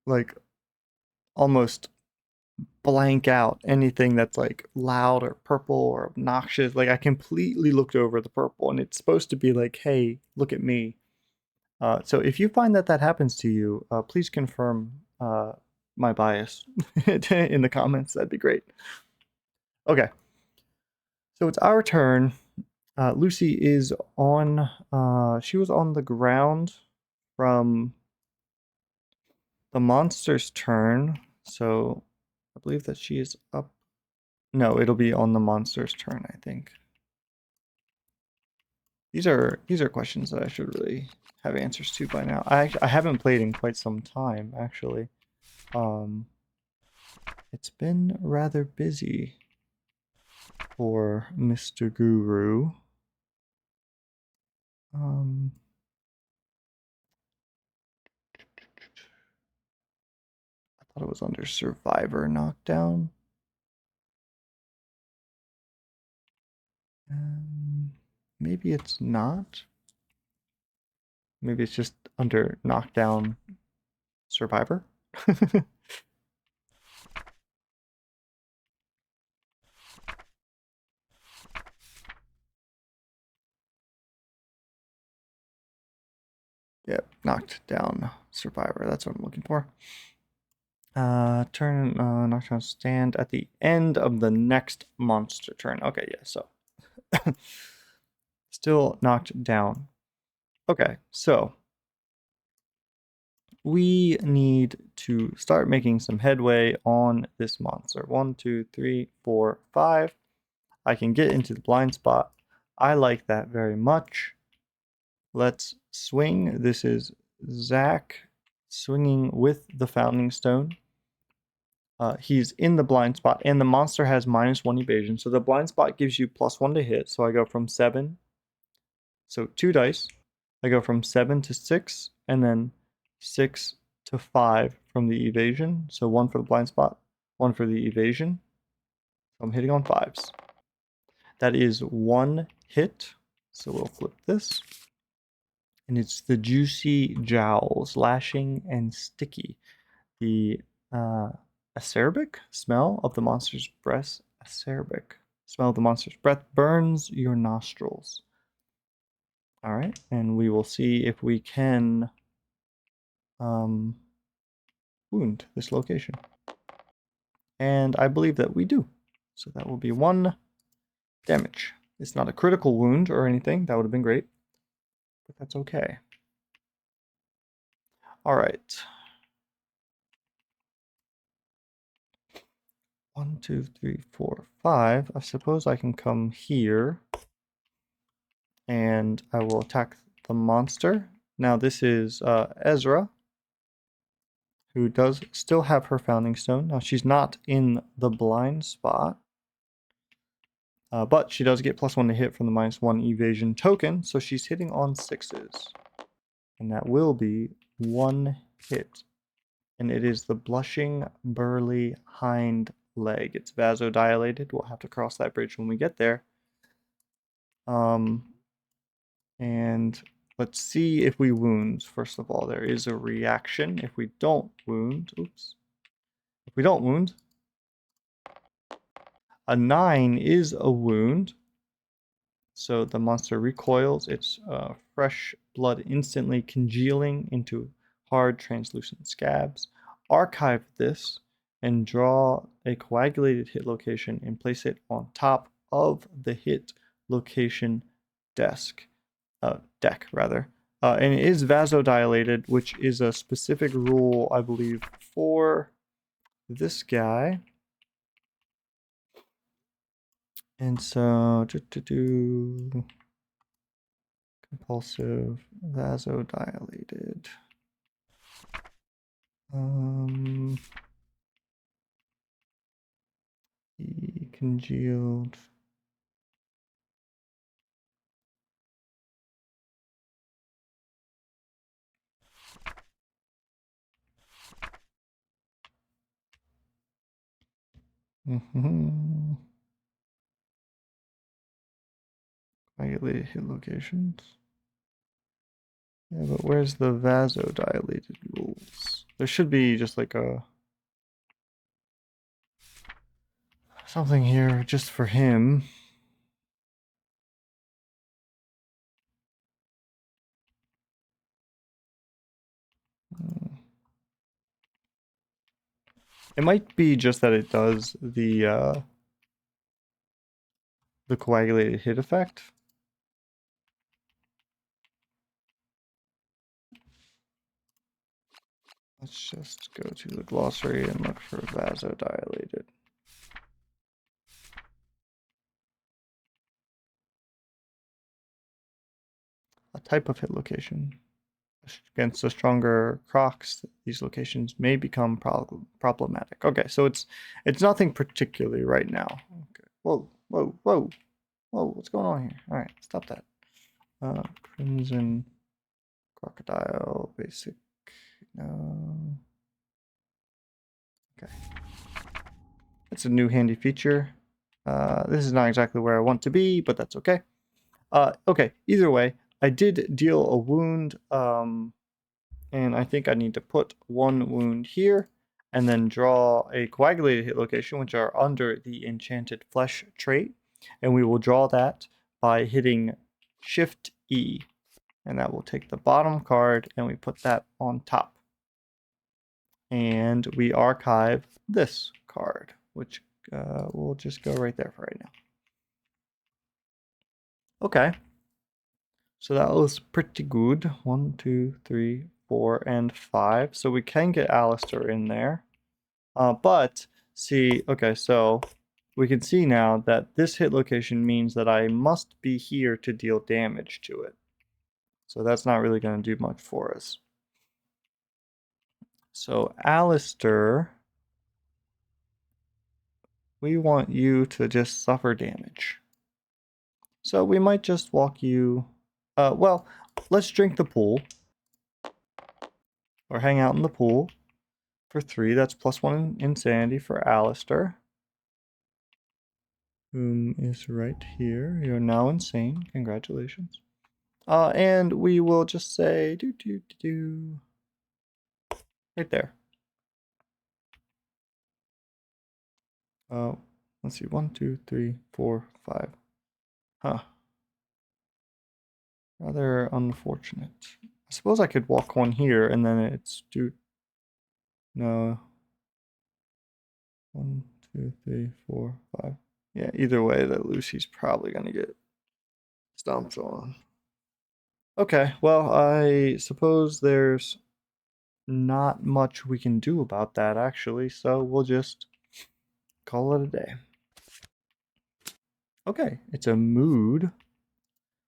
like almost blank out anything that's like loud or purple or obnoxious. Like I completely looked over the purple, and it's supposed to be like, hey, look at me. So if you find that that happens to you, please confirm my bias in the comments. That'd be great. Okay, so it's our turn. Lucy is on. She was on the ground from the monster's turn, so I believe that she is up. No, it'll be on the monster's turn, I think. These are questions that I should really have answers to by now. I haven't played in quite some time, actually. It's been rather busy for Mr. Guru. I thought it was under Survivor Knockdown. Maybe it's not. Maybe it's just under Knockdown Survivor. Yep, knocked down Survivor. That's what I'm looking for. Turn knockdown stand at the end of the next monster turn. Okay, yeah, so still knocked down. Okay, so we need to start making some headway on this monster. 1, 2, 3, 4, 5. I can get into the blind spot. I like that very much. Let's swing. This is Zach swinging with the Founding Stone. He's in the blind spot, and the monster has -1 evasion. So the blind spot gives you +1 to hit. So I go from 7. So 2 dice. I go from 7 to 6, and then 6 to 5 from the evasion. So 1 for the blind spot, 1 for the evasion. So I'm hitting on 5s. That is 1 hit. So we'll flip this. And it's the Juicy Jowls, lashing and sticky. The acerbic smell of the monster's breath. Acerbic smell of the monster's breath burns your nostrils. All right, and we will see if we can wound this location. And I believe that we do. So that will be 1 damage. It's not a critical wound or anything. That would have been great. But that's okay. All right. 1, 2, 3, 4, 5. I suppose I can come here. And I will attack the monster. Now this is Ezra, who does still have her Founding Stone. Now she's not in the blind spot. But she does get +1 to hit from the -1 evasion token, so she's hitting on 6s. And that will be 1 hit. And it is the Blushing Burly Hind Leg. It's vasodilated. We'll have to cross that bridge when we get there. And let's see if we wound. First of all, there is a reaction. If we don't wound, oops. If we don't wound, a 9 is a wound. So the monster recoils, its fresh blood instantly congealing into hard, translucent scabs. Archive this and draw a coagulated hit location and place it on top of the hit location deck. And it is vasodilated, which is a specific rule, I believe, for this guy. And so, compulsive, vasodilated. He congealed. Coagulated hit locations. Yeah, but where's the vasodilated rules? There should be just like a something here just for him. It might be just that it does the coagulated hit effect. Let's just go to the glossary and look for vasodilated. A type of hit location. Against the stronger crocs, these locations may become problematic. Okay, so it's nothing particularly right now. Okay. Whoa, what's going on here? All right, stop that. Crimson crocodile, basic. No. Okay. It's a new handy feature. This is not exactly where I want to be, but that's okay. Okay, either way, I did deal a wound, and I think I need to put 1 wound here, and then draw a coagulated hit location, which are under the Enchanted Flesh trait, and we will draw that by hitting Shift E, and that will take the bottom card, and we put that on top. And we archive this card, which will just go right there for right now. Okay. So that was pretty good. 1, 2, 3, 4, and 5. So we can get Alistair in there. But see, okay, so we can see now that this hit location means that I must be here to deal damage to it. So that's not really going to do much for us. So Alistair, we want you to just suffer damage. So we might just walk you... well, let's drink the pool. Or hang out in the pool for 3. That's +1 insanity for Alistair. Whom is right here. You're now insane. Congratulations. And we will just say right there. Let's see. 1, 2, 3, 4, 5. Huh. Rather unfortunate. I suppose I could walk 1 here and then it's no. 1, 2, 3, 4, 5. Yeah, either way, that Lucy's probably gonna get stomped on. Okay, well, I suppose there's not much we can do about that, actually, so we'll just call it a day. Okay, it's a mood.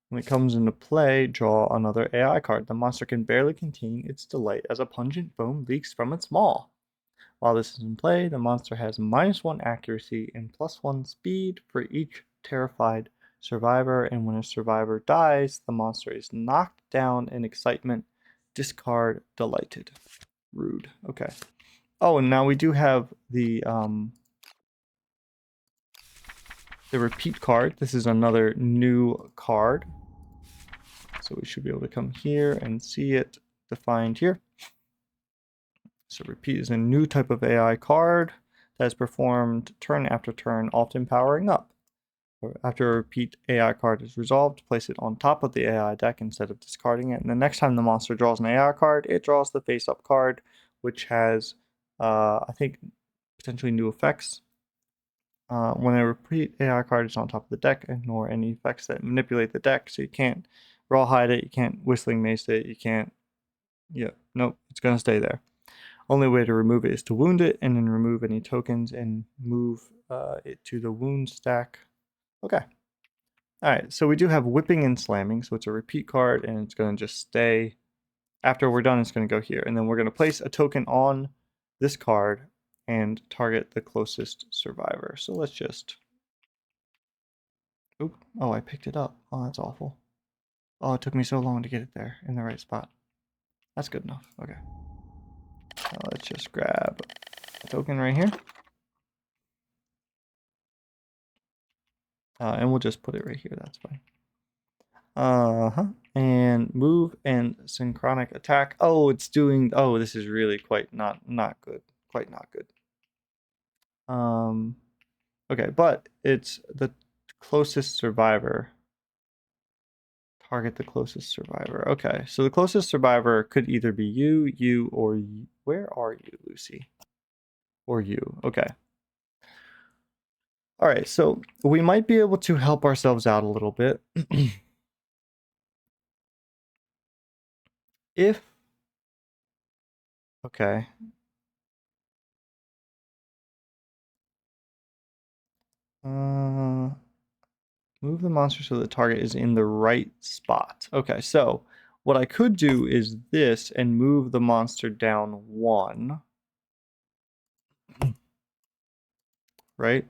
When it comes into play, draw another AI card. The monster can barely contain its delight as a pungent foam leaks from its maw. While this is in play, the monster has -1 accuracy and +1 speed for each terrified survivor, and when a survivor dies, the monster is knocked down in excitement. Discard delighted. Rude. Okay. Oh, and now we do have the repeat card. This is another new card. So we should be able to come here and see it defined here. So repeat is a new type of AI card that is performed turn after turn, often powering up. After a repeat AI card is resolved, place it on top of the AI deck instead of discarding it. And the next time the monster draws an AI card, it draws the face-up card, which has, I think, potentially new effects. When a repeat AI card is on top of the deck, ignore any effects that manipulate the deck. So you can't rawhide it, you can't whistling mace it, you can't, nope, it's going to stay there. Only way to remove it is to wound it, and then remove any tokens and move it to the wound stack. Okay. All right, so we do have whipping and slamming, so it's a repeat card, and it's going to just stay. After we're done, it's going to go here, and then we're going to place a token on this card and target the closest survivor. So let's just... Oop. Oh, I picked it up. Oh, that's awful. Oh, it took me so long to get it there in the right spot. That's good enough. Okay. Let's just grab a token right here. And we'll just put it right here. That's fine. And move and synchronic attack. Oh, it's doing... Oh, this is really quite not good. Quite not good. Okay, but it's the closest survivor. Target the closest survivor. Okay, so the closest survivor could either be you, or you. Where are you, Lucy? Or you. Okay. All right, so we might be able to help ourselves out a little bit. If... Okay. Move the monster so the target is in the right spot. Okay, so what I could do is this and move the monster down 1. Right?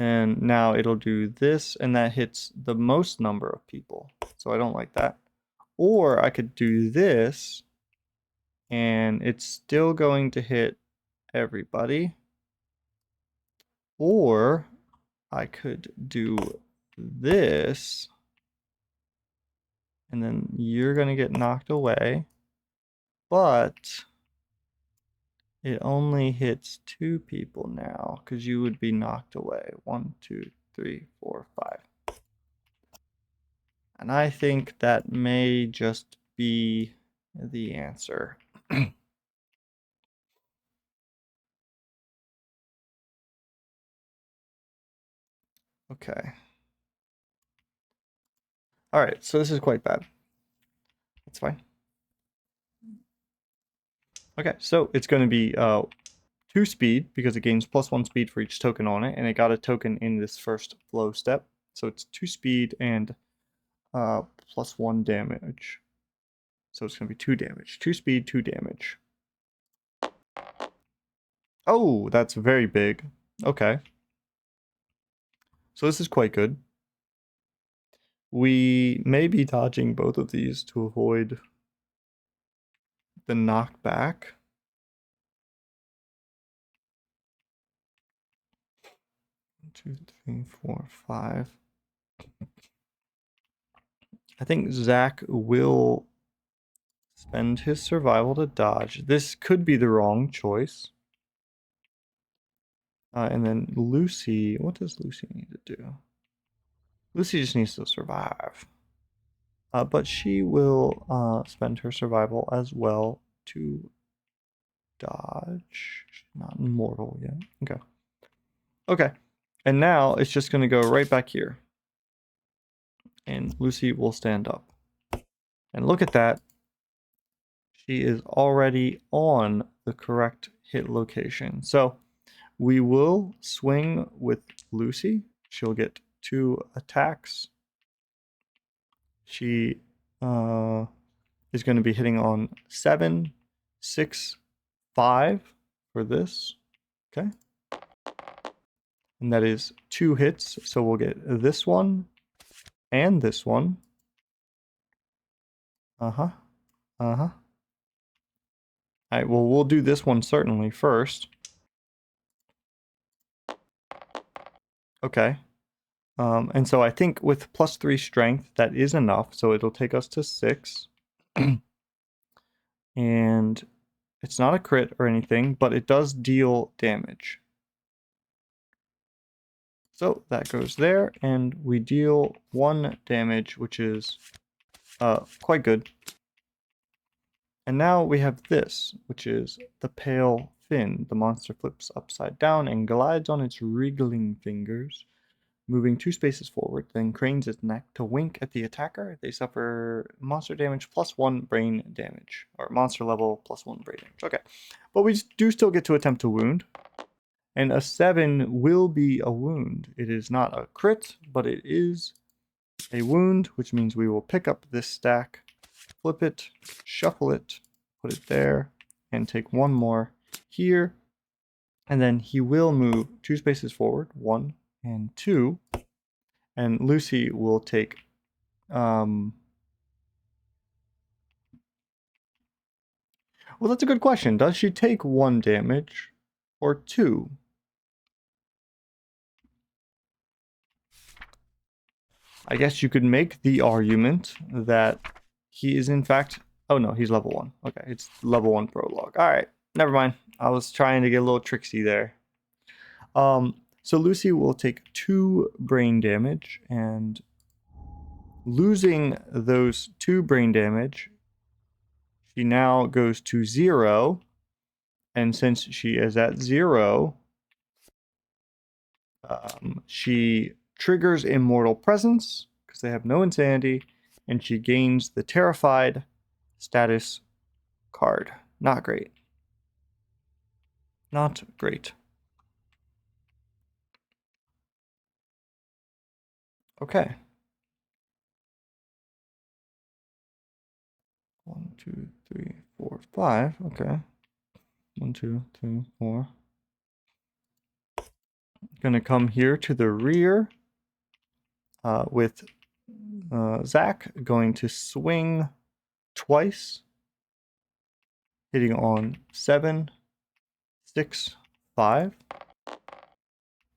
And now it'll do this, and that hits the most number of people. So I don't like that. Or I could do this, and it's still going to hit everybody. Or I could do this, and then you're going to get knocked away. But it only hits 2 people now, because you would be knocked away. 1, 2, 3, 4, 5. And I think that may just be the answer. Okay. All right, so this is quite bad. That's fine. Okay, so it's going to be 2 speed, because it gains +1 speed for each token on it, and it got a token in this first flow step. So it's 2 speed and +1 damage. So it's going to be 2 damage. 2 speed, 2 damage. Oh, that's very big. Okay. So this is quite good. We may be dodging both of these to avoid the knockback. Two, three, four, 5. I think Zach will spend his survival to dodge. This could be the wrong choice. And then Lucy, what does Lucy need to do? Lucy just needs to survive. But she will spend her survival as well to dodge. She's not immortal yet. Okay. Okay. And now it's just going to go right back here. And Lucy will stand up. And look at that. She is already on the correct hit location. So we will swing with Lucy. She'll get 2 attacks. She is going to be hitting on 7, 6, 5 for this. Okay. And that is 2 hits, so we'll get this one and this one. Uh-huh. Uh-huh. Alright, well, we'll do this one certainly first. Okay. And so I think with +3 strength, that is enough, so it'll take us to 6. And it's not a crit or anything, but it does deal damage. So that goes there, and we deal 1 damage, which is quite good. And now we have this, which is the pale fin. The monster flips upside down and glides on its wriggling fingers, moving 2 spaces forward, then cranes its neck to wink at the attacker. They suffer monster damage +1 brain damage, or monster level +1 brain damage. Okay, but we do still get to attempt to wound. And a 7 will be a wound. It is not a crit, but it is a wound, which means we will pick up this stack, flip it, shuffle it, put it there, and take 1 more here. And then he will move 2 spaces forward, 1 and 2. And Lucy will take well, that's a good question. Does she take 1 damage or 2? I guess you could make the argument that he is in fact... Oh no, he's level 1. Okay, it's level 1 prologue. Alright, never mind. I was trying to get a little tricksy there. So Lucy will take 2 brain damage, and losing those 2 brain damage, she now goes to 0. And since she is at 0, she triggers Immortal Presence, because they have no insanity, and she gains the Terrified status card. Not great. Not great. Okay. 1, 2, 3, 4, 5. Okay. 1, 2, 3, 4. Gonna come here to the rear with Zach going to swing twice, hitting on 7, 6, 5.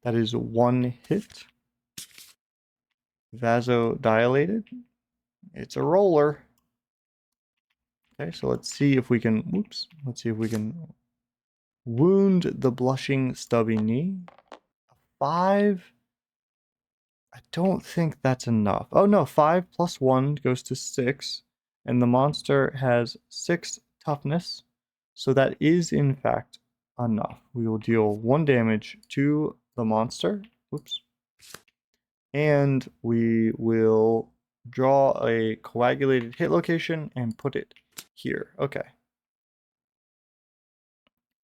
That is 1 hit. Vasodilated. It's a roller. Okay, so let's see if we can, whoops, let's see if we can wound the blushing stubby knee. 5. I don't think that's enough. Oh no, 5 plus 1 goes to 6, and the monster has 6 toughness, so that is in fact enough. We will deal 1 damage to the monster. Whoops. And we will draw a coagulated hit location and put it here. Okay.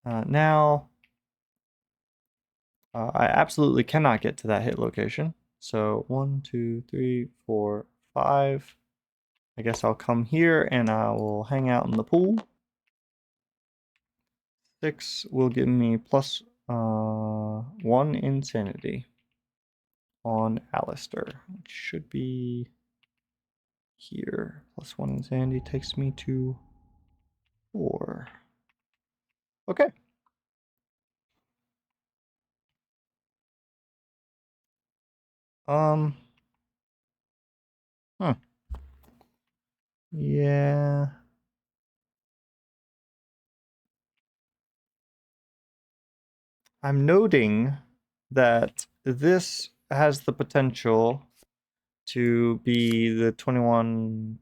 Now, I absolutely cannot get to that hit location. So 1, 2, 3, 4, 5. I guess I'll come here and I will hang out in the pool. 6 will give me plus 1 insanity on Alistair, which should be here. Plus 1 insanity takes me to 4. Okay. Huh. Yeah. I'm noting that this has the potential to be the 21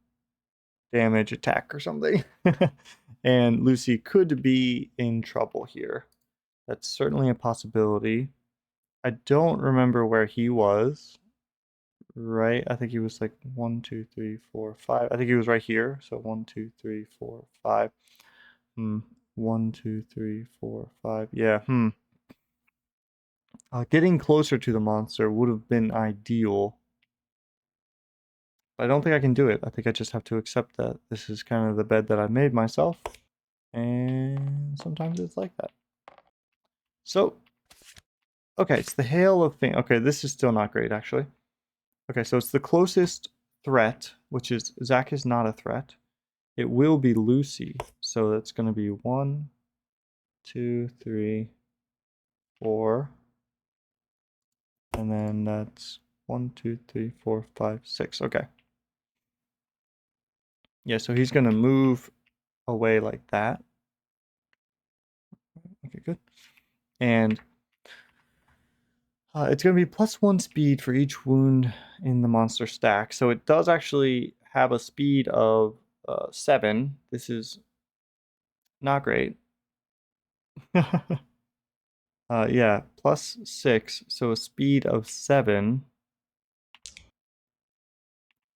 damage attack or something. And Lucy could be in trouble here. That's certainly a possibility. I don't remember where he was. Right? I think he was like 1, 2, 3, 4, 5. I think he was right here. So 1, 2, 3, 4, 5. 1, 2, 3, 4, 5. Yeah. Getting closer to the monster would have been ideal. But I don't think I can do it. I think I just have to accept that this is kind of the bed that I made myself. And sometimes it's like that. So, Okay, it's the hail of thing. Okay, this is still not great, actually. Okay, so it's the closest threat, which is Zach is not a threat. It will be Lucy. So that's going to be 1, 2, 3, 4. And then that's 1, 2, 3, 4, 5, 6. Okay. Yeah, so he's going to move away like that. Okay, good. And it's going to be +1 speed for each wound in the monster stack. So it does actually have a speed of 7. This is not great. Yeah, +6. So a speed of 7.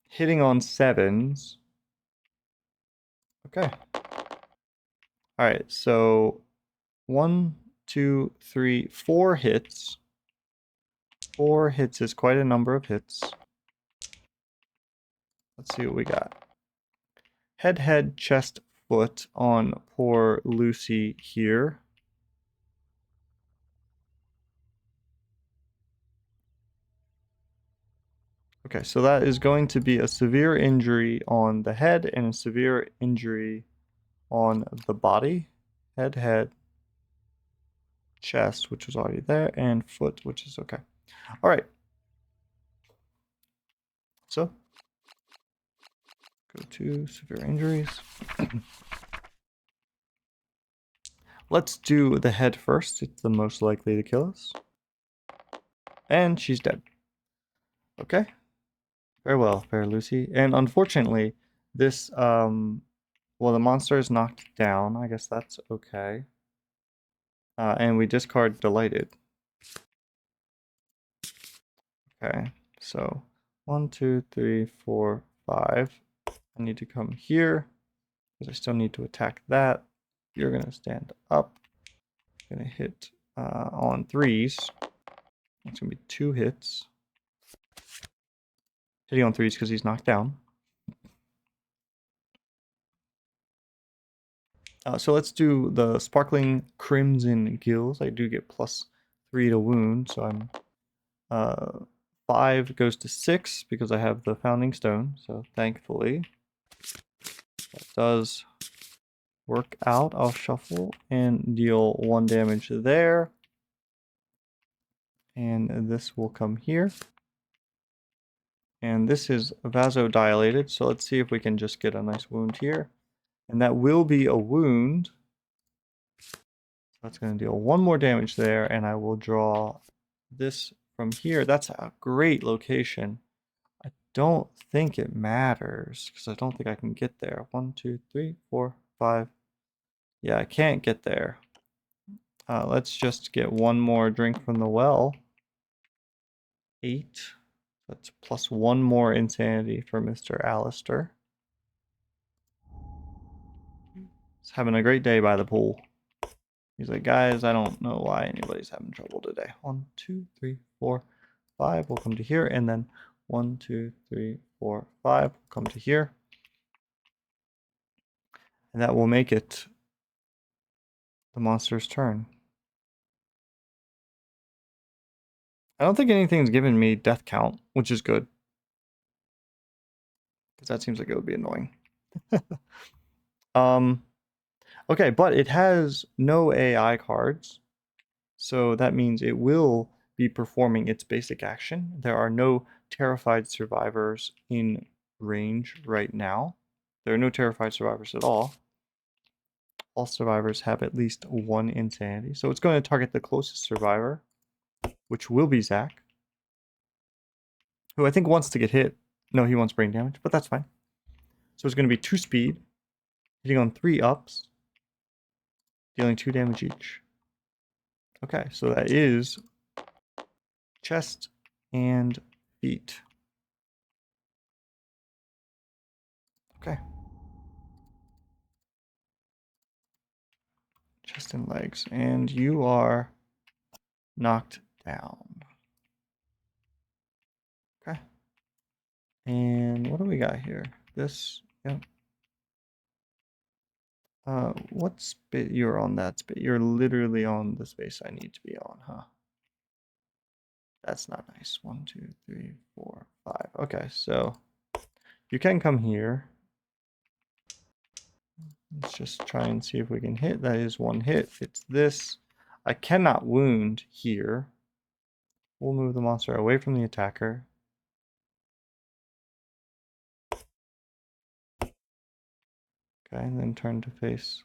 Hitting on 7s. Okay. All right, so 1, 2, 3, 4 hits. 4 hits is quite a number of hits. Let's see what we got. Head, chest, foot on poor Lucy here. Okay, so that is going to be a severe injury on the head and a severe injury on the body. Head, chest, which was already there, and foot, which is okay. All right. So, go to severe injuries. Let's do the head first. It's the most likely to kill us. And she's dead. Okay. Very well, fair Lucy. And unfortunately, this, well, the monster is knocked down. I guess that's okay. And we discard Delighted. Okay, so 1, 2, 3, 4, 5. I need to come here because I still need to attack that. You're gonna stand up. Gonna hit on 3s. It's gonna be 2 hits. Hitting on 3s because he's knocked down. So let's do the Sparkling Crimson Gills. I do get +3 to wound, so I'm 5 goes to 6 because I have the Founding Stone. So thankfully, that does work out. I'll shuffle and deal 1 damage there. And this will come here. And this is vasodilated, so let's see if we can just get a nice wound here. And that will be a wound. That's going to deal 1 more damage there, and I will draw this from here. That's a great location. I don't think it matters, because I don't think I can get there. 1, 2, 3, 4, 5. Yeah, I can't get there. Let's just get 1 more drink from the well. 8. That's +1 more insanity for Mr. Alistair. He's having a great day by the pool. He's like, guys, I don't know why anybody's having trouble today. 1, 2, 3, 4, 5. We'll come to here, and then 1, 2, 3, 4, 5. We'll come to here. And that will make it the monster's turn. I don't think anything's given me death count, which is good. Because that seems like it would be annoying. Okay, but it has no AI cards. So that means it will be performing its basic action. There are no terrified survivors in range right now. There are no terrified survivors at all. All survivors have at least 1 insanity. So it's going to target the closest survivor, which will be Zach, who I think wants to get hit. No, he wants brain damage, but that's fine. So it's going to be 2 speed, hitting on 3 ups, dealing 2 damage each. Okay, so that is chest and feet. Okay. Chest and legs. And you are knocked down. Okay. And what do we got here? This, yep. What spit? You're on that spit. You're literally on the space I need to be on, huh? That's not nice. 1, 2, 3, 4, 5. Okay, so you can come here. Let's just try and see if we can hit. That is one hit. It's this. I cannot wound here. We'll move the monster away from the attacker. Okay, and then turn to face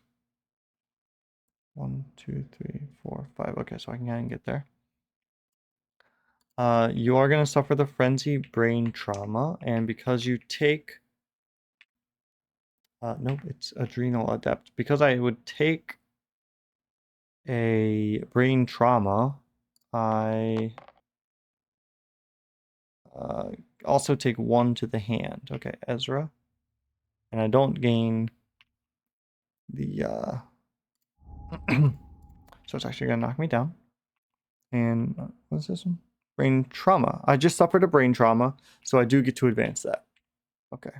1, 2, 3, 4, 5. Okay, so I can kind of get there. You are going to suffer the frenzy brain trauma, and because you take nope, it's adrenal adept. Because I would take a brain trauma, I also take 1 to the hand. Okay, Ezra. And I don't gain the so it's actually gonna knock me down. And what's this one? Brain trauma. I just suffered a brain trauma, so I do get to advance that. Okay.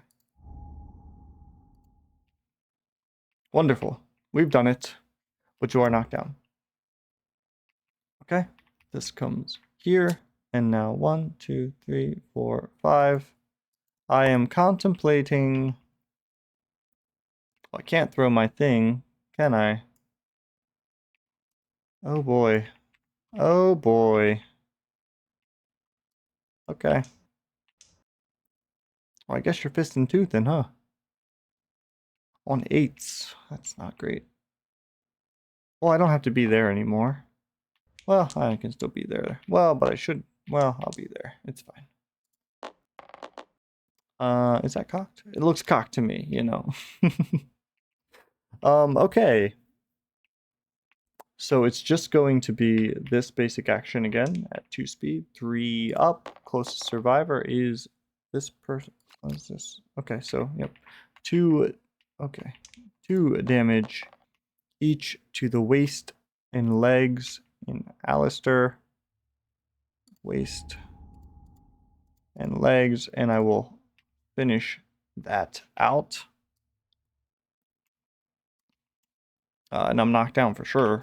Wonderful. We've done it. But you are knocked down. Okay. This comes here. And now 1, 2, 3, 4, 5. I am contemplating. Well, I can't throw my thing, can I? Oh boy. Oh boy. Okay. Well, I guess you're fist and tooth then, huh? On 8s. That's not great. Well, I don't have to be there anymore. Well, I can still be there. Well, but I should. Well, I'll be there. It's fine. Is that cocked? It looks cocked to me, you know. Okay. So it's just going to be this basic action again at 2 speed, 3 up. Closest survivor is this person. What is this? Okay, so yep. 2 okay. 2 damage each to the waist and legs in Alistair. Waist and legs, and I will finish that out. And I'm knocked down for sure.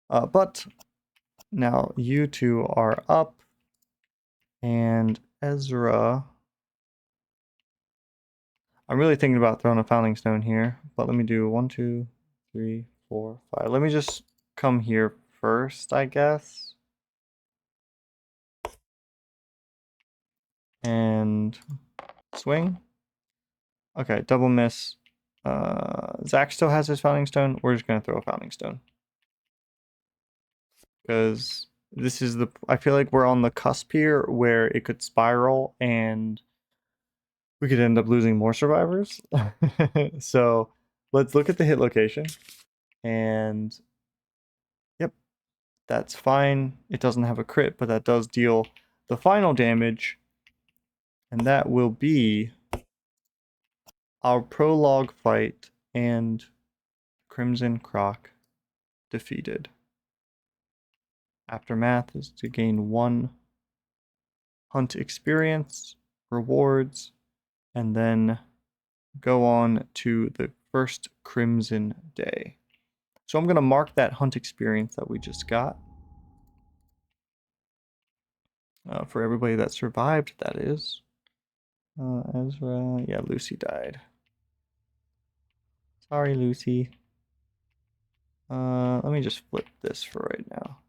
But now you two are up, and Ezra. I'm really thinking about throwing a founding stone here, but let me do 1, 2, 3, 4, 5. Let me just come here first, I guess. And swing. Okay, double miss. Zach still has his founding stone. We're just gonna throw a founding stone. Because this is the, I feel like we're on the cusp here where it could spiral and we could end up losing more survivors. So let's look at the hit location. And yep, that's fine. It doesn't have a crit, but that does deal the final damage. And that will be our prologue fight and Crimson Croc defeated. Aftermath is to gain 1 hunt experience, rewards, and then go on to the first Crimson Day. So I'm going to mark that hunt experience that we just got. For everybody that survived, that is. Ezra, yeah, Lucy died. Sorry, Lucy. Let me just flip this for right now.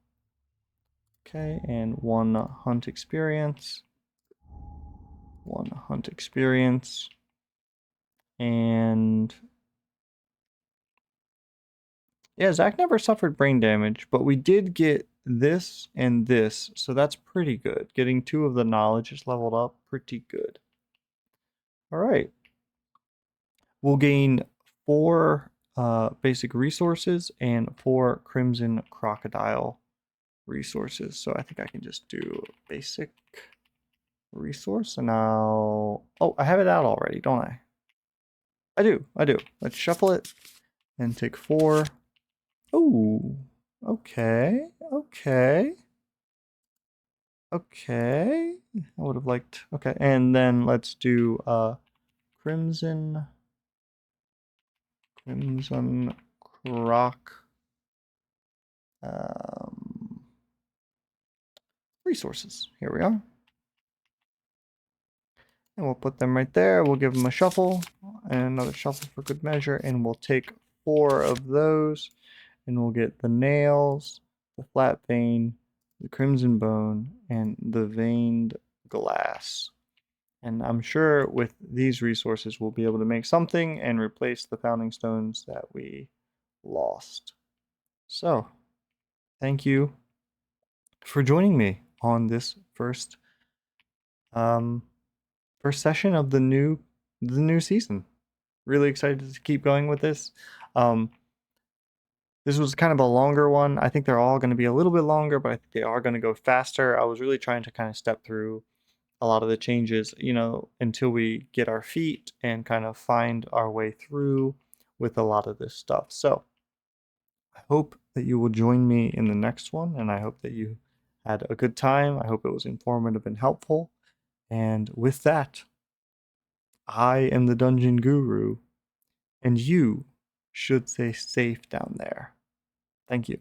Okay, and 1 hunt experience. 1 hunt experience. And yeah, Zach never suffered brain damage, but we did get this and this, so that's pretty good. Getting 2 of the knowledge is leveled up, pretty good. All right. We'll gain 4 basic resources and 4 Crimson Crocodile resources. So I think I can just do basic resource, and now... Oh, I have it out already, don't I? I do. Let's shuffle it and take 4. Oh, okay. I would have liked... Okay, and then let's do Crimson Croc. resources. Here we are. And we'll put them right there. We'll give them a shuffle and another shuffle for good measure. And we'll take 4 of those and we'll get the nails, the flat vein, the crimson bone, and the veined glass. And I'm sure with these resources, we'll be able to make something and replace the founding stones that we lost. So, thank you for joining me on this first session of the new season. Really excited to keep going with this. This was kind of a longer one. I think they're all going to be a little bit longer, but I think they are going to go faster. I was really trying to kind of step through a lot of the changes, until we get our feet and kind of find our way through with a lot of this stuff. So I hope that you will join me in the next one, and I hope that you had a good time. I hope it was informative and helpful. And with that, I am the Dungeon Guru, and you should stay safe down there. Thank you.